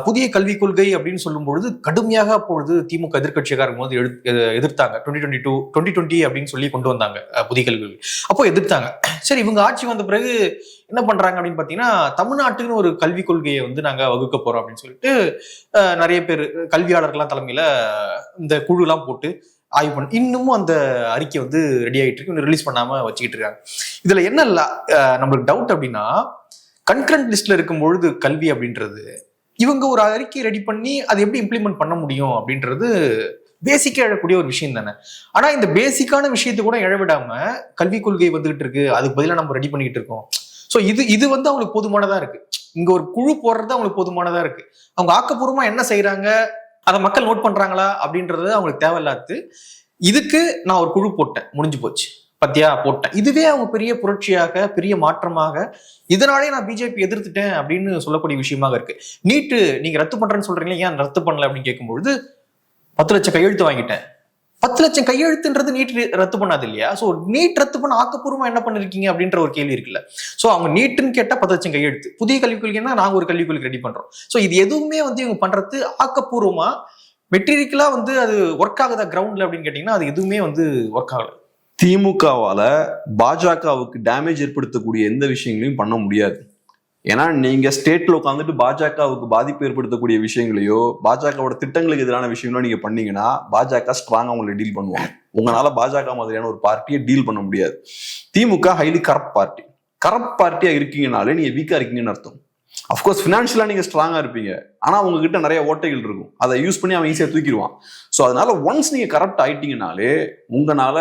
புதிய கல்விக் கொள்கை அப்படின்னு சொல்லும் பொழுது கடுமையாக அப்பொழுது திமுக எதிர்கட்சியாக இருக்கும்போது எதிர்த்தாங்க. 2020 அப்படின்னு சொல்லி கொண்டு வந்தாங்க புதிய கல்வி கொள்கை. அப்போ எதிர்த்தாங்க. சரி, இவங்க ஆட்சி வந்த பிறகு என்ன பண்றாங்க அப்படின்னு பாத்தீங்கன்னா, தமிழ்நாட்டுக்குன்னு ஒரு கல்விக் கொள்கையை வந்து நாங்க வகுக்க போறோம் அப்படின்னு சொல்லிட்டு நிறைய பேர் கல்வியாளர்கள்லாம் தலைமையில இந்த குழு எல்லாம் போட்டு ஆய்வு பண்ணி இன்னமும் அந்த அறிக்கை வந்து ரெடி ஆகிட்டு இருக்கு, இன்னும் ரிலீஸ் பண்ணாம வச்சுக்கிட்டு இருக்காங்க. இதுல என்ன நம்மளுக்கு டவுட் அப்படின்னா, கன்கரண்ட் லிஸ்ட்ல இருக்கும் பொழுது கல்வி அப்படின்றது இவங்க ஒரு அறிக்கை ரெடி பண்ணி அதை எப்படி இம்ப்ளிமெண்ட் பண்ண முடியும் அப்படின்றது பேசிக்கா எழக்கூடிய ஒரு விஷயம் தானே. ஆனா இந்த பேசிக்கான விஷயத்தை கூட எழவிடாம கல்விக் கொள்கை வந்துகிட்டு இருக்கு, அதுக்கு பதிலாக நம்ம ரெடி பண்ணிக்கிட்டு இருக்கோம். ஸோ இது வந்து அவங்களுக்கு போதுமானதா இருக்கு. இங்க ஒரு குழு போடுறது அவங்களுக்கு போதுமானதா இருக்கு. அவங்க ஆக்கப்பூர்வமா என்ன செய்யறாங்க, அதை மக்கள் நோட் பண்றாங்களா அப்படின்றது அவங்களுக்கு தேவையில்லாது. இதுக்கு நான் ஒரு குழு போட்டேன், முடிஞ்சு போச்சு, பத்தியா போட்டேன், இதுவே அவங்க பெரிய புரட்சியாக பெரிய மாற்றமாக இதனாலே நான் பிஜேபி எதிர்த்துட்டேன் அப்படின்னு சொல்லக்கூடிய விஷயமாக இருக்கு. நீட்டு நீங்க ரத்து பண்றேன்னு சொல்றீங்களா, ஏன் ரத்து பண்ணல அப்படின்னு கேட்கும்பொழுது 10 லட்சம் கையெழுத்து வாங்கிட்டேன். 10 லட்சம் கையெழுத்துன்றது நீட் ரத்து பண்ணாது இல்லையா? சோ நீட் ரத்து பண்ண ஆக்கப்பூர்வமா என்ன பண்ணிருக்கீங்க அப்படின்ற ஒரு கேள்வி இருக்குல்ல. சோ அவங்க நீட்டுன்னு கேட்டா 10 லட்சம் கையெழுத்து, புதிய கல்விக் கொள்கைன்னா நாங்க ஒரு கல்விக் கொள்கை ரெடி பண்றோம். சோ இது எதுவுமே வந்து இவங்க பண்றது ஆக்கப்பூர்வமா மெட்டீரியலா வந்து அது ஒர்க் ஆகுதா கிரவுண்ட்ல அப்படின்னு கேட்டீங்கன்னா அது எதுவுமே வந்து ஒர்க் ஆகல. திமுகவால பாஜகவுக்கு டேமேஜ் ஏற்படுத்தக்கூடிய எந்த விஷயங்களையும் பண்ண முடியாது. ஏன்னா நீங்க ஸ்டேட்ல உட்காந்துட்டு பாஜகவுக்கு பாதிப்பு ஏற்படுத்தக்கூடிய விஷயங்களையோ பாஜகவோட திட்டங்களுக்கு எதிரான விஷயங்களோ நீங்க பண்ணீங்கன்னா பாஜக ஸ்ட்ராங்கா உங்களை டீல் பண்ணுவாங்க. உங்களால பாஜக மாதிரியான ஒரு பார்ட்டியை டீல் பண்ண முடியாது. திமுக ஹைலி கரப்ட் பார்ட்டி. கரப்ட் பார்ட்டியா இருக்கீங்கனாலே நீங்க வீக்கா இருக்கீங்கன்னு அர்த்தம். அஃப்கோர்ஸ் ஃபினான்ஷியலா நீங்க ஸ்ட்ராங்கா இருப்பீங்க, ஆனா உங்ககிட்ட நிறைய ஓட்டைகள் இருக்கும், அதை யூஸ் பண்ணி அவன் ஈஸியா தூக்கிடுவான். ஸோ அதனால ஒன்ஸ் நீங்க கரப்ட் ஆயிட்டீங்கனாலே உங்களால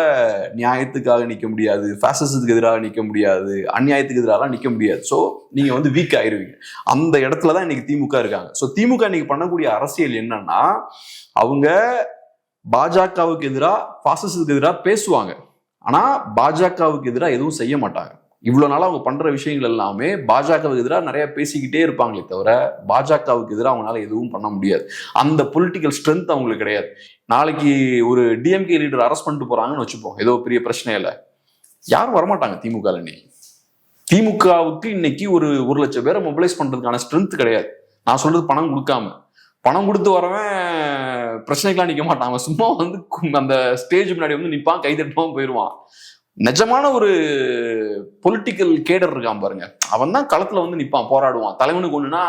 நியாயத்துக்காக நிக்க முடியாது, ஃபேசிசத்துக்கு எதிராக நிக்க முடியாது, அநியாயத்துக்கு எதிராக நிக்க முடியாது. ஸோ நீங்க வந்து வீக் ஆயிருவீங்க. அந்த இடத்துலதான் இன்னைக்கு திமுக இருக்காங்க. ஸோ திமுக இன்னைக்கு பண்ணக்கூடிய அரசியல் என்னன்னா, அவங்க பாஜகவுக்கு எதிராக பாசிசத்துக்கு எதிராக பேசுவாங்க, ஆனா பாஜகவுக்கு எதிராக எதுவும் செய்ய மாட்டாங்க. இவ்வளவு நாளா அவங்க பண்ற விஷயங்கள் எல்லாமே பாஜகவுக்கு எதிராக நிறைய பேசிக்கிட்டே இருப்பாங்களே தவிர பாஜகவுக்கு எதிராக அவங்களால எதுவும் பண்ண முடியாது. அந்த பொலிட்டிக்கல் ஸ்ட்ரென்த் அவங்களுக்கு கிடையாது. நாளைக்கு ஒரு டிஎம்கே லீடர் அரெஸ்ட் பண்ணிட்டு போறாங்கன்னு வச்சுப்போம், ஏதோ பெரிய பிரச்சனை இல்லை, யாரும் வரமாட்டாங்க திமுக. இன்னைக்கு திமுகவுக்கு இன்னைக்கு ஒரு 1,00,000 பேரை மொபிலைஸ் பண்றதுக்கான ஸ்ட்ரென்த் கிடையாது. நான் சொல்றது பணம் கொடுக்காம, பணம் கொடுத்து வரவன் பிரச்சனைக்கெல்லாம் நிக்க மாட்டான். அவன் சும்மா வந்து அந்த ஸ்டேஜ் முன்னாடி வந்து நிப்பான், கைதட்டுவான், போயிடுவான். நிஜமான ஒரு பொலிட்டிக்கல் கேடர் இருக்கான் பாருங்க, அவன் தான் களத்துல வந்து நிப்பான், போராடுவான். தலைவனுக்கு ஒண்ணுன்னா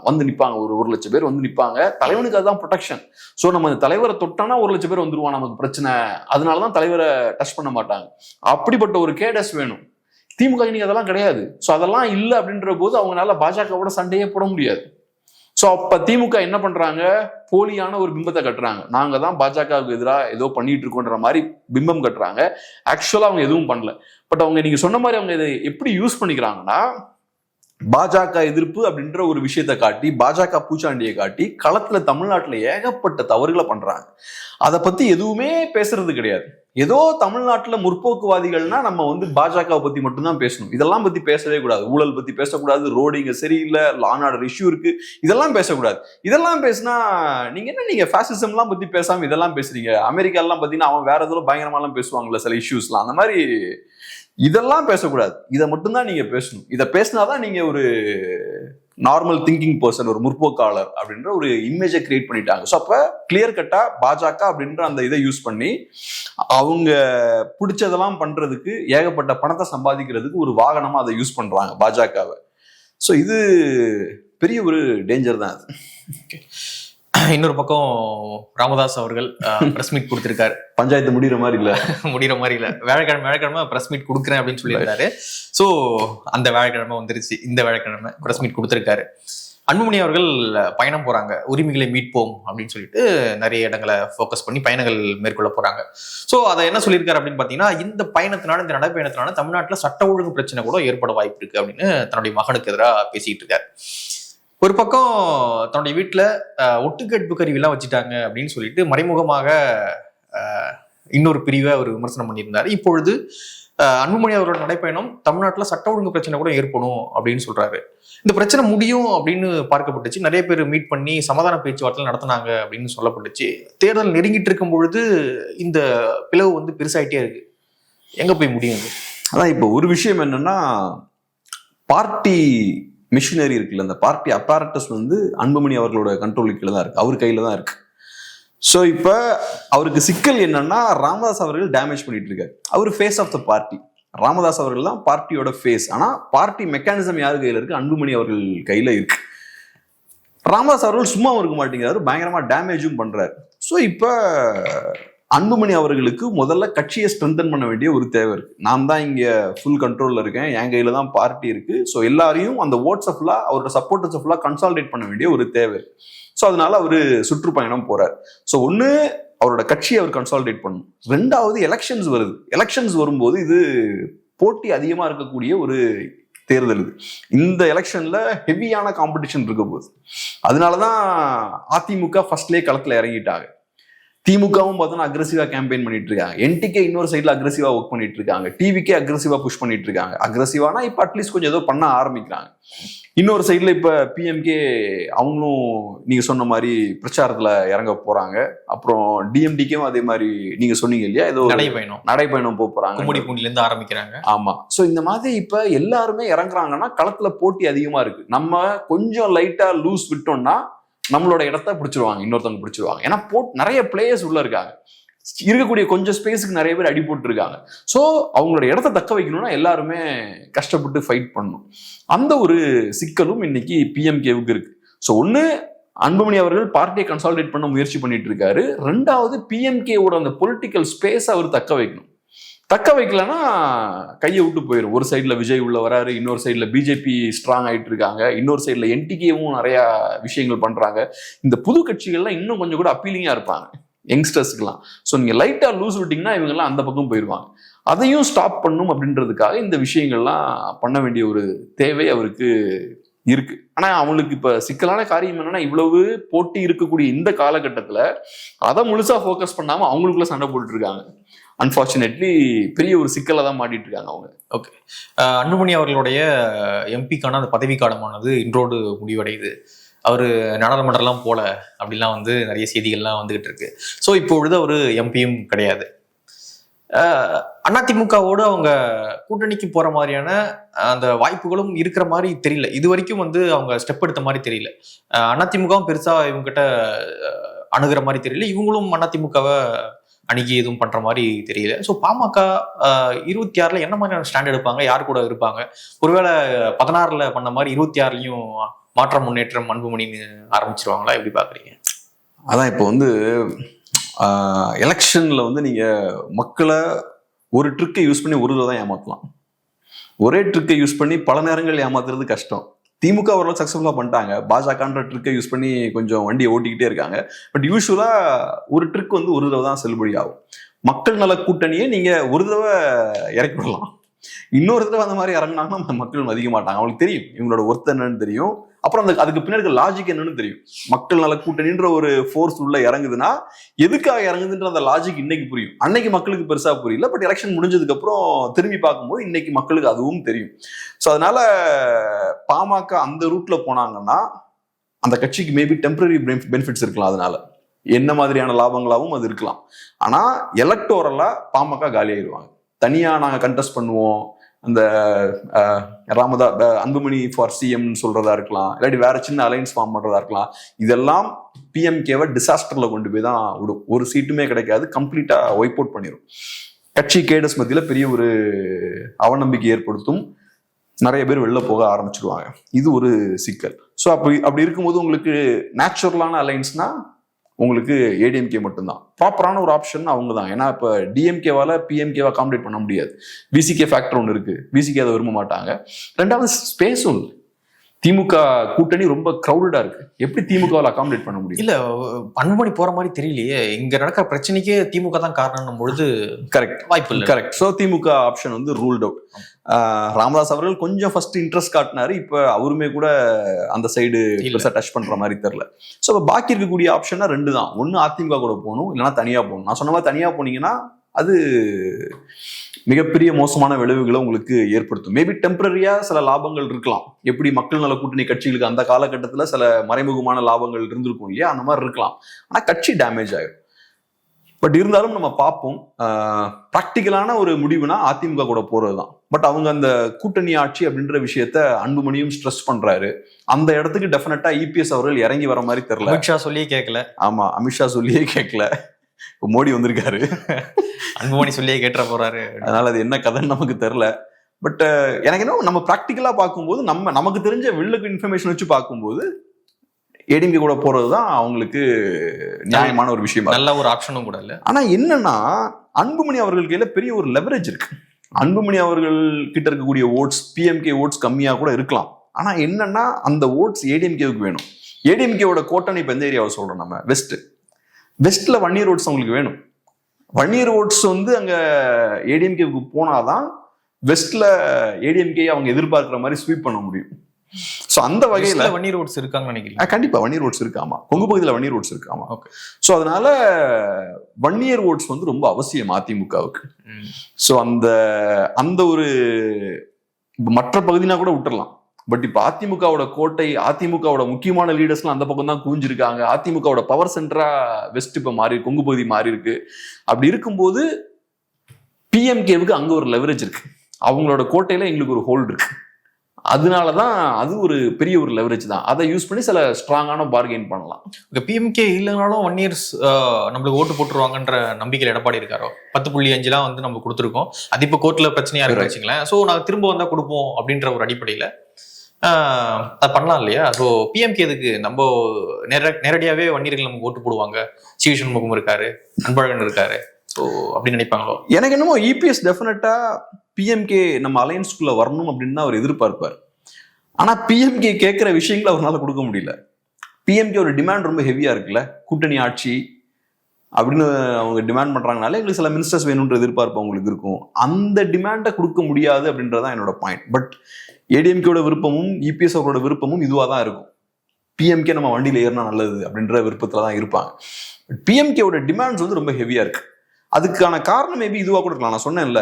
வந்து நிப்பாங்க, ஒரு 1,00,000 பேர் வந்து நிப்பாங்க. தலைவனுக்கு அதுதான் ப்ரொடெக்ஷன். ஸோ நம்ம அந்த தலைவரை தொட்டானா 1,00,000 பேர் வந்துருவான், நமக்கு பிரச்சனை. அதனாலதான் தலைவரை டச் பண்ண மாட்டாங்க. அப்படிப்பட்ட ஒரு கேடர்ஸ் வேணும். திமுக இன்னைக்கு அதெல்லாம் கிடையாது. ஸோ அதெல்லாம் இல்லை அப்படின்ற போது அவங்களால பாஜகவோட சண்டையே போட முடியாது. ஸோ அப்ப திமுக என்ன பண்றாங்க, போலியான ஒரு பிம்பத்தை கட்டுறாங்க. நாங்க தான் பாஜகவுக்கு எதிராக ஏதோ பண்ணிட்டு இருக்கோன்ற மாதிரி பிம்பம் கட்டுறாங்க. ஆக்சுவலா அவங்க எதுவும் பண்ணல. பட் அவங்க நீங்க சொன்ன மாதிரி அவங்க இதை எப்படி யூஸ் பண்ணிக்கிறாங்கன்னா, பாஜக எதிர்ப்பு அப்படின்ற ஒரு விஷயத்தை காட்டி, பாஜக பூச்சாண்டியை காட்டி களத்துல தமிழ்நாட்டுல ஏகப்பட்ட தவறுகளை பண்றாங்க. அதை பத்தி எதுவுமே பேசுறது கிடையாது. ஏதோ தமிழ்நாட்டுல முற்போக்குவாதிகள்னா நம்ம வந்து பாஜகவை பத்தி மட்டும்தான் பேசணும், இதெல்லாம் பத்தி பேசவே கூடாது. ஊழல் பத்தி பேசக்கூடாது, ரோடு இங்க சரியில்லை, லா அண்ட் ஆர்டர் இஷ்யூ இருக்கு, இதெல்லாம் பேசக்கூடாது. இதெல்லாம் பேசினா நீங்க ஃபேசிசம் எல்லாம் பத்தி பேசாம இதெல்லாம் பேசுறீங்க. அமெரிக்கா எல்லாம் பாத்தீங்கன்னா அவன் வேற ஏதோ பயங்கரமா எல்லாம் பேசுவாங்கல்ல சில இஷ்யூஸ்லாம், அந்த மாதிரி இதெல்லாம் பேசக்கூடாது. இதை மட்டும்தான் நீங்க பேசணும். இதை பேசினாதான் நீங்க ஒரு நார்மல் திங்கிங் பர்சன், ஒரு முற்போக்காளர் அப்படின்ற ஒரு இமேஜை கிரியேட் பண்ணிட்டாங்க. ஸோ அப்ப கிளியர் கட்டா பாஜக அப்படின்ற அந்த இதை யூஸ் பண்ணி அவங்க பிடிச்சதெல்லாம் பண்றதுக்கு, ஏகப்பட்ட பணத்தை சம்பாதிக்கிறதுக்கு ஒரு வாகனமா அதை யூஸ் பண்றாங்க பாஜகவை. ஸோ இது பெரிய ஒரு டேஞ்சர் தான் அது. இன்னொரு பக்கம் ராமதாஸ் அவர்கள் பிரஸ் மீட் கொடுத்திருக்காரு. பஞ்சாயத்து முடிகிற மாதிரி இல்ல, முடிகிற மாதிரி இல்ல. வியாழக்கிழமை பிரஸ் மீட் கொடுக்குறேன் அப்படின்னு சொல்லியிருந்தாரு. ஸோ அந்த வியாழக்கிழமை வந்துருச்சு. இந்த வியாழக்கிழமை பிரஸ் மீட் கொடுத்திருக்காரு. அன்புமணி அவர்கள் பயணம் போறாங்க, உரிமைகளை மீட்போம் அப்படின்னு சொல்லிட்டு நிறைய இடங்களை ஃபோக்கஸ் பண்ணி பயணங்கள் மேற்கொள்ள போறாங்க. ஸோ அதை என்ன சொல்லியிருக்காரு அப்படின்னு பாத்தீங்கன்னா, இந்த பயணத்தினால, இந்த நடைப்பயணத்தினால தமிழ்நாட்டில் சட்ட ஒழுங்கு பிரச்சனை கூட ஏற்பட வாய்ப்பு இருக்கு அப்படின்னு தன்னுடைய மகனுக்கு எதிராக பேசிட்டு இருக்காரு. ஒரு பக்கம் தன்னுடைய வீட்டுல ஒட்டுக்கேட்பு கருவிலாம் வச்சுட்டாங்க அப்படின்னு சொல்லிட்டு மறைமுகமாக இன்னொரு பிரிவை அவர் விமர்சனம் பண்ணியிருந்தாரு. இப்பொழுது அன்புமணி அவரோட நடைப்பயணம் தமிழ்நாட்டில் சட்ட ஒழுங்கு பிரச்சனை கூட ஏற்படும் அப்படின்னு சொல்றாரு. இந்த பிரச்சனை முடியும் அப்படின்னு பார்க்கப்பட்டுச்சு. நிறைய பேர் மீட் பண்ணி சமாதான பேச்சுவார்த்தை நடத்தினாங்க அப்படின்னு சொல்லப்பட்டுச்சு. தேர்தல் நெருங்கிட்டு இருக்கும் பொழுது இந்த பிளவு வந்து பெருசாயிட்டே இருக்கு. எங்க போய் முடியும்? அதான் இப்போ ஒரு விஷயம் என்னன்னா, பார்ட்டி மிஷினரி இருக்குல்ல, அந்த பார்ட்டி அப்பாரட்டஸ் வந்து அன்புமணி அவர்களோட கண்ட்ரோல் கீழே தான் இருக்கு, அவர் கையில தான் இருக்கு. ஸோ இப்ப அவருக்கு சிக்கல் என்னன்னா, ராமதாஸ் அவர்கள் டேமேஜ் பண்ணிட்டு இருக்காரு. அவர் face of the party. Ramadoss அவர்கள் தான் பார்ட்டியோட ஃபேஸ். ஆனா பார்ட்டி மெக்கானிசம் யாரு கையில இருக்கு? அன்புமணி அவர்கள் கையில இருக்கு. ராமதாஸ் அவர்கள் சும்மா இருக்க மாட்டேங்கிறாரு, பயங்கரமா டேமேஜும் பண்றாரு. ஸோ இப்ப அன்புமணி அவர்களுக்கு முதல்ல கட்சியை ஸ்ட்ரென்தன் பண்ண வேண்டிய ஒரு தேவை இருக்கு. நான் தான் இங்க ஃபுல் கண்ட்ரோல்ல இருக்கேன், என் கையில தான் பார்ட்டி இருக்கு. ஸோ எல்லாரையும் அந்த ஓட்ஸை ஃபுல்லா, அவரோட சப்போர்ட்டர்ஸை ஃபுல்லா கன்சாலிடேட் பண்ண வேண்டிய ஒரு தேவை. ஸோ அதனால அவரு சுற்றுப்பயணம் போறாரு. ஸோ ஒண்ணு அவரோட கட்சியை அவர் கன்சாலிடேட் பண்ணணும். ரெண்டாவது எலெக்ஷன்ஸ் வருது. எலெக்ஷன்ஸ் வரும்போது இது போட்டி அதிகமா இருக்கக்கூடிய ஒரு தேர்தல். இது இந்த எலெக்ஷன்ல ஹெவியான காம்படிஷன் இருக்க போகுது. அதனாலதான் அதிமுக ஃபர்ஸ்ட்லேயே களத்துல இறங்கிட்டாங்க. திமுகவும் பார்த்தோன்னா அக்ரெசிவா கேம்பெயின் பண்ணிட்டு இருக்காங்க. என்டிகே இன்னொரு சைட்ல அக்ரெசிவா ஒர்க் பண்ணிட்டு இருக்காங்க. டிவிக்கே அக்ரெசிவா புஷ் பண்ணிட்டு இருக்காங்க. அக்ரெசிவானா இப்ப அட்லீஸ்ட் கொஞ்சம் ஏதோ பண்ண ஆரம்பிக்கிறாங்க. இன்னொரு சைட்ல இப்ப பிஎம்கே அவங்களும் நீங்க சொன்ன மாதிரி பிரச்சாரத்துல இறங்க போறாங்க. அப்புறம் டிஎம்டிக்கும் அதே மாதிரி நீங்க சொன்னீங்க இல்லையா, ஏதோ நடைபயணம் போறாங்க, கும்மிடிப்பூண்டில இருந்து ஆரம்பிக்கிறாங்க. ஆமா. சோ இந்த மாதிரி இப்ப எல்லாருமே இறங்குறாங்கன்னா களத்துல போட்டி அதிகமா இருக்கு. நம்ம கொஞ்சம் லைட்டா லூஸ் விட்டோம்னா நம்மளோட இடத்த பிடிச்சிருவாங்க, இன்னொருத்தவங்க பிடிச்சிருவாங்க. ஏன்னா நிறைய பிளேயர்ஸ் உள்ள இருக்காங்க. இருக்கக்கூடிய கொஞ்சம் ஸ்பேஸுக்கு நிறைய பேர் அடி போட்டு இருக்காங்க. ஸோ அவங்களோட இடத்த தக்க வைக்கணும்னா எல்லாருமே கஷ்டப்பட்டு ஃபைட் பண்ணணும். அந்த ஒரு சிக்கலும் இன்னைக்கு பிஎம்கேவுக்கு இருக்கு. ஸோ ஒண்ணு, அன்புமணி அவர்கள் பார்ட்டியை கன்சாலிடேட் பண்ண முயற்சி பண்ணிட்டு இருக்காரு. ரெண்டாவது, பிஎம்கேவோட அந்த பொலிட்டிக்கல் ஸ்பேஸ் அவர் தக்க வைக்கணும். தக்க வைக்கலன்னா கையை விட்டு போயிடும். ஒரு சைட்ல விஜய் உள்ள வராரு, இன்னொரு சைட்ல பிஜேபி ஸ்ட்ராங் ஆயிட்டு இருக்காங்க, இன்னொரு சைட்ல என்டிகேவும் நிறைய விஷயங்கள் பண்றாங்க. இந்த புது கட்சிகள்லாம் இன்னும் கொஞ்சம் கூட அப்பீலிங்கா இருப்பாங்க யங்ஸ்டர்ஸ்க்குலாம். ஸோ நீங்க லைட்டா லூஸ் விட்டீங்கன்னா இவங்கெல்லாம் அந்த பக்கம் போயிடுவாங்க. அதையும் ஸ்டாப் பண்ணும் அப்படின்றதுக்காக இந்த விஷயங்கள்லாம் பண்ண வேண்டிய ஒரு தேவை அவருக்கு இருக்கு. ஆனா அவங்களுக்கு இப்ப சிக்கலான காரியம் என்னன்னா, இவ்வளவு போட்டி இருக்கக்கூடிய இந்த காலகட்டத்துல அதை முழுசா ஃபோக்கஸ் பண்ணாம அவங்களுக்குள்ள சண்டை போட்டுட்டு இருக்காங்க. அன்பார்ச்சுனேட்லி பெரிய ஒரு சிக்கலை தான் மாட்டிட்டு இருக்காங்க அவங்க. ஓகே, அன்புமணி அவர்களுடைய எம்பிக்கான அந்த பதவி காலமானது இன்றோடு முடிவடையுது. அவர் நாடாளுமன்றம்லாம் போல அப்படிலாம் வந்து நிறைய செய்திகள்லாம் வந்துகிட்டு இருக்கு. ஸோ இப்பொழுது அவர் எம்பியும் கிடையாது. அதிமுகவோடு அவங்க கூட்டணிக்கு போற மாதிரியான அந்த வாய்ப்புகளும் இருக்கிற மாதிரி தெரியல. இது வரைக்கும் வந்து அவங்க ஸ்டெப் எடுத்த மாதிரி தெரியல. அதிமுகவும் பெருசா இவங்க கிட்ட அணுகிற மாதிரி தெரியல, இவங்களும் அதிமுகவை அணுகி எதுவும் பண்ற மாதிரி தெரியல. ஸோ பாமக 26ல என்ன மாதிரியான ஸ்டாண்ட் எடுப்பாங்க, யார் கூட இருப்பாங்க? ஒருவேளை 16ல பண்ண மாதிரி 26லயும் மாற்றம் முன்னேற்றம் அன்புமணின்னு ஆரம்பிச்சிருவாங்களா? எப்படி பாக்குறீங்க? அதான் இப்போ வந்து எலெக்ஷன்ல வந்து நீங்க மக்களை ஒரு ட்ரிக்கை யூஸ் பண்ணி ஒரு தடவை தான் ஏமாத்தலாம். ஒரே ட்ரிக்கை யூஸ் பண்ணி பல நேரங்கள் ஏமாத்துறது கஷ்டம். திமுக ஓரளவு சக்சஸ்ஃபுல்லா பண்ணிட்டாங்க. பாஜகன்ற ட்ரிக்கை யூஸ் பண்ணி கொஞ்சம் வண்டியை ஓட்டிக்கிட்டே இருக்காங்க. பட் யூஸ்வலா ஒரு ட்ரிக் வந்து ஒரு தடவை தான் செல்லுபடி ஆகும். மக்கள் நல கூட்டணியை நீங்க ஒரு தடவை இறக்கி விடலாம், இன்னொரு தடவை அந்த மாதிரி இறங்கினாங்கன்னா மக்கள் மதிக்க மாட்டாங்க. அவங்களுக்கு தெரியும் இவங்களோட ஒர்த் என்னன்னு தெரியும். அப்புறம் அதுக்கு பின்னாடி லாஜிக் என்னன்னு தெரியும். மக்கள் நல கூட்டணின்ற ஒரு ஃபோர்ஸ் உள்ள இறங்குதுன்னா எதுக்காக இறங்குதுன்ற அந்த லாஜிக் இன்னைக்கு புரியும். அன்னைக்கு மக்களுக்கு பெருசா புரியல. பட் எலெக்ஷன் முடிஞ்சதுக்கு அப்புறம் திரும்பி பார்க்கும்போது இன்னைக்கு மக்களுக்கு அதுவும் தெரியும். ஸோ அதனால பாமக அந்த ரூட்ல போனாங்கன்னா அந்த கட்சிக்கு மேபி டெம்பரரி பெனிஃபிட்ஸ் இருக்கலாம். அதனால என்ன மாதிரியான லாபங்களாகவும் அது இருக்கலாம். ஆனா எலக்டோரலா பாமக காலி ஆயிடுவாங்க. தனியா நாங்க கண்டெஸ்ட் பண்ணுவோம், அந்த அன்புமணி ஃபார் சிஎம் சொல்றதா இருக்கலாம், இல்லாட்டி வேற சின்ன அலைன்ஸ் ஃபார்ம் பண்றதா இருக்கலாம். இதெல்லாம் பிஎம்கேவை டிசாஸ்டர்ல கொண்டு போய் தான் விடும். ஒரு சீட்டுமே கிடைக்காது, கம்ப்ளீட்டா ஒய்ப் அவுட் பண்ணிடும். கட்சி கேடஸ் மத்தியில பெரிய ஒரு அவநம்பிக்கை ஏற்படுத்தும். நிறைய பேர் வெளில போக ஆரம்பிச்சிருவாங்க. இது ஒரு சிக்கல். ஸோ அப்படி இருக்கும்போது உங்களுக்கு நேச்சுரலான அலைன்ஸ்னா உங்களுக்கு ஏடிஎம்கே மட்டும்தான் ப்ராப்பரான ஒரு ஆப்ஷன். அவங்க தான். ஏன்னா இப்போ டிஎம்கேவால பிஎம்கேவை அகாமடேட் பண்ண முடியாது. விசிகே ஃபேக்டர் ஒன்று இருக்கு, விசிகே அதை விரும்ப மாட்டாங்க. ரெண்டாவது ஸ்பேஸும் இல்லை. திமுக கூட்டணி ரொம்ப கிரௌடடா இருக்கு, எப்படி திமுகவால் அகாமடேட் பண்ண முடியும்? இல்ல அன்புமணி போற மாதிரி தெரியலையே. இங்க நடக்கிற பிரச்சனைக்கே திமுக தான் காரணம் பொழுது கரெக்ட் வாய்ப்பு இல்லை. கரெக்ட். ஸோ திமுக ஆப்ஷன் வந்து ரூல்ட் அவுட். ராமதாஸ் அவர்கள் கொஞ்சம் ஃபர்ஸ்ட் இன்ட்ரெஸ்ட் காட்டினாரு. இப்ப அவருமே கூட அந்த சைடு பெருசா டச் பண்ற மாதிரி தெரியல. ஸோ பாக்கி இருக்கக்கூடிய ஆப்ஷனா ரெண்டு தான். ஒன்னு அதிமுக கூட போகணும், இல்லைன்னா தனியா போகணும். நான் சொன்ன மாதிரி தனியா போனீங்கன்னா அது மிகப்பெரிய மோசமான விளைவுகளை உங்களுக்கு ஏற்படுத்தும். மேபி டெம்பரரியா சில லாபங்கள் இருக்கலாம். எப்படி மக்கள் நல கூட்டணி கட்சிகளுக்கு அந்த காலகட்டத்துல சில மறைமுகமான லாபங்கள் இருந்திருக்கும் இல்லையா, அந்த மாதிரி இருக்கலாம். ஆனா கட்சி டேமேஜ் ஆயிடும். பட் இருந்தாலும் நம்ம பார்ப்போம். ப்ராக்டிக்கலான ஒரு முடிவுனா அதிமுக கூட போறதுதான். பட் அவங்க அந்த கூட்டணி ஆட்சி அப்படின்ற விஷயத்த அன்புமணியும் ஸ்ட்ரெஸ் பண்றாரு. அந்த இடத்துக்கு டெஃபினட்டா இபிஎஸ் அவர்கள் இறங்கி வர மாதிரி தெரியல. அமித்ஷா சொல்லியே கேட்கல. ஆமா, அமித்ஷா சொல்லியே கேட்கல. இப்போ மோடி வந்திருக்காரு, அன்புமணி சொல்லியே கேட்டுற போறாரு. அதனால அது என்ன கதைன்னு நமக்கு தெரியல. பட் எனக்கு என்ன, நம்ம ப்ராக்டிக்கலா பார்க்கும்போது நமக்கு தெரிஞ்ச வில்லுக்கு இன்ஃபர்மேஷன் வச்சு பார்க்கும்போது ஏடிஎம்கே கூட போறதுதான் அவங்களுக்கு நியாயமான ஒரு விஷயம். நல்ல ஒரு ஆப்ஷனும் கூட இல்ல. ஆனா என்னன்னா, அன்புமணி அவர்கள் கையில பெரிய ஒரு லெவரேஜ் இருக்கு. அன்புமணி அவர்கள் கிட்ட இருக்கக்கூடிய ஓட்ஸ் பிஎம்கே ஓட்ஸ் கம்மியா கூட இருக்கலாம். ஆனா என்னன்னா, அந்த ஓட்ஸ் ஏடிஎம்கேவுக்கு வேணும். ஏடிஎம்கேவோட கோட்டை இப்ப எந்த ஏரியாவை சொல்றோம், நம்ம வெஸ்ட்ல வன்னியர் ஓட்ஸ் அவங்களுக்கு வேணும். வன்னியர் ஓட்ஸ் வந்து அங்க ஏடிஎம்கேவுக்கு போனாதான் வெஸ்ட்ல ஏடிஎம்கே அவங்க எதிர்பார்க்கிற மாதிரி ஸ்வீப் பண்ண முடியும். சோ அந்த வகையில வன்னியர் ஓட்ஸ் இருக்காங்கன்னு நினைக்கிறேன். கண்டிப்பா வன்னியர் ஓட்ஸ் இருக்காமா, கொங்கு பகுதியில வன்னியர் ஓட்ஸ் இருக்காமா. சோ அதனால வன்னியர் ஓட்ஸ் வந்து ரொம்ப அவசியம் அதிமுகவுக்கு. சோ அந்த ஒரு மற்ற பகுதினா கூட விட்டுறலாம். பட் இப்ப அதிமுகவோட கோட்டை, அதிமுகவோட முக்கியமான லீடர்ஸ்லாம் அந்த பக்கம் தான் குவிஞ்சிருக்காங்க. அதிமுகவோட பவர் சென்டரா வெஸ்ட் இப்ப மாறி, கொங்கு பகுதி மாறி இருக்கு. அப்படி இருக்கும்போது பிஎம்கேவுக்கு அங்க ஒரு லெவரேஜ் இருக்கு. அவங்களோட கோட்டையில எங்களுக்கு ஒரு ஹோல்டு இருக்கு. அதனாலதான் அது ஒரு பெரிய ஒரு லெவரேஜ் தான். அதை யூஸ் பண்ணி சில ஸ்ட்ராங்கான பார்கெயின் பண்ணலாம். பிஎம்கே இல்லைனாலும் 1 இயர்ஸ் நம்மளுக்கு ஓட்டு போட்டுருவாங்க நம்பிக்கையில் எடப்பாடி இருக்காரோ. 10.5 வந்து நம்ம கொடுத்துருக்கோம். அது இப்போ கோர்ட்ல பிரச்சனையா இருக்கு வச்சுங்களேன். ஸோ நாங்கள் திரும்ப வந்தா கொடுப்போம் அப்படின்ற ஒரு அடிப்படையில அது பண்ணலாம் இல்லையா? ஸோ பிஎம்கே இதுக்கு நம்ம நேரடியாவே வன்னியர்கள் நமக்கு ஓட்டு போடுவாங்க. சி. சண்முகம் இருக்காரு, அன்பழகன் இருக்காரு. ஸோ அப்படின்னு நினைப்பாங்களோ? எனக்கு என்னமோ இபிஎஸ் டெஃபினட்டா பிஎம்கே நம்ம அலையன்ஸ்குள்ள வரணும் அப்படின்னு அவர் எதிர்பார்ப்பார். ஆனா பிஎம்கே கேட்கிற விஷயங்களை அவரால் கொடுக்க முடியல. பிஎம்கே ஒரு டிமாண்ட் ரொம்ப ஹெவியா இருக்குல்ல, கூட்டணி ஆட்சி அப்படின்னு அவங்க டிமாண்ட் பண்றாங்கனால எங்களுக்கு சில மினிஸ்டர்ஸ் வேணும்ன்ற எதிர்பார்ப்பு அவங்களுக்கு இருக்கும். அந்த டிமாண்டை கொடுக்க முடியாது அப்படின்றதான் என்னோட பாயிண்ட். பட் ஏடிஎம்கேயோட விருப்பமும் இபிஎஸ் அவரோட விருப்பமும் இதுவாக தான் இருக்கும். பிஎம்கே நம்ம வண்டியில் ஏறினா நல்லது அப்படின்ற விருப்பத்துல தான் இருப்பாங்க. பிஎம்கேவோட டிமாண்ட்ஸ் வந்து ரொம்ப ஹெவியா இருக்கு. அதுக்கான காரணம் மேபி இதுவாக கூட இருக்கலாம். நான் சொன்னேன்ல,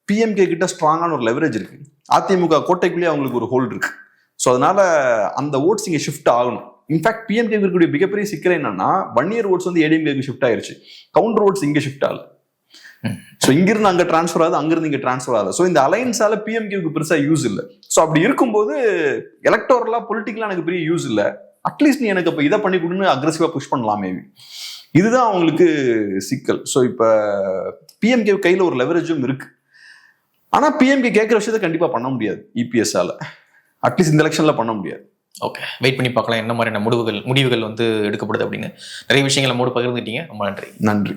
பிஎம்கே கிட்ட ஸ்ட்ராங்கான ஒரு லெவரேஜ் இருக்கு. அதிமுக கோட்டைக்குள்ளேயே அவங்களுக்கு ஒரு ஹோல்டு இருக்கு. ஸோ அதனால அந்த ஓட்ஸ் இங்கே ஷிஃப்ட் ஆகணும். இன்ஃபேக்ட் பிஎம்கே இருக்கக்கூடிய மிகப்பெரிய சிக்கல் என்னன்னா, 1 year ஓட்ஸ் வந்து ஏடிஎம்கேக்கு ஷிஃப்ட் ஆயிருச்சு, கவுண்டர் ஓட்ஸ் இங்கே ஷிஃப்ட் ஆகல. ஸோ இங்கிருந்து அங்கே டிரான்ஸ்ஃபர் ஆகுது, அங்கிருந்து இங்கே டிரான்ஸ்ஃபர் ஆகுது. ஸோ இந்த அலைன்ஸால பிஎம்கேக்கு பெருசா யூஸ் இல்லை. ஸோ அப்படி இருக்கும்போது எலக்டோரலா பொலிட்டிக்கலா எனக்கு பெரிய யூஸ் இல்லை. அட்லீஸ்ட் நீ எனக்கு இப்போ இதை பண்ணி கொடுன்னு அக்ரெசிவா புஷ் பண்ணலாம் மேபி. இதுதான் அவங்களுக்கு சிக்கல். ஸோ இப்போ பிஎம்கே கையில் ஒரு லெவரேஜும் இருக்கு. ஆனா பிஎம்கே கேட்குற விஷயத்த கண்டிப்பா பண்ண முடியாது இபிஎஸ்ஆல, அட்லீஸ்ட் இந்த எலெக்ஷன்ல பண்ண முடியாது. ஓகே, வெயிட் பண்ணி பார்க்கலாம் என்ன மாதிரியான முடிவுகள் வந்து எடுக்கப்படுது அப்படின்னு. நிறைய விஷயங்கள் நம்மோடு பகிர்ந்துட்டீங்க, ரொம்ப நன்றி. நன்றி.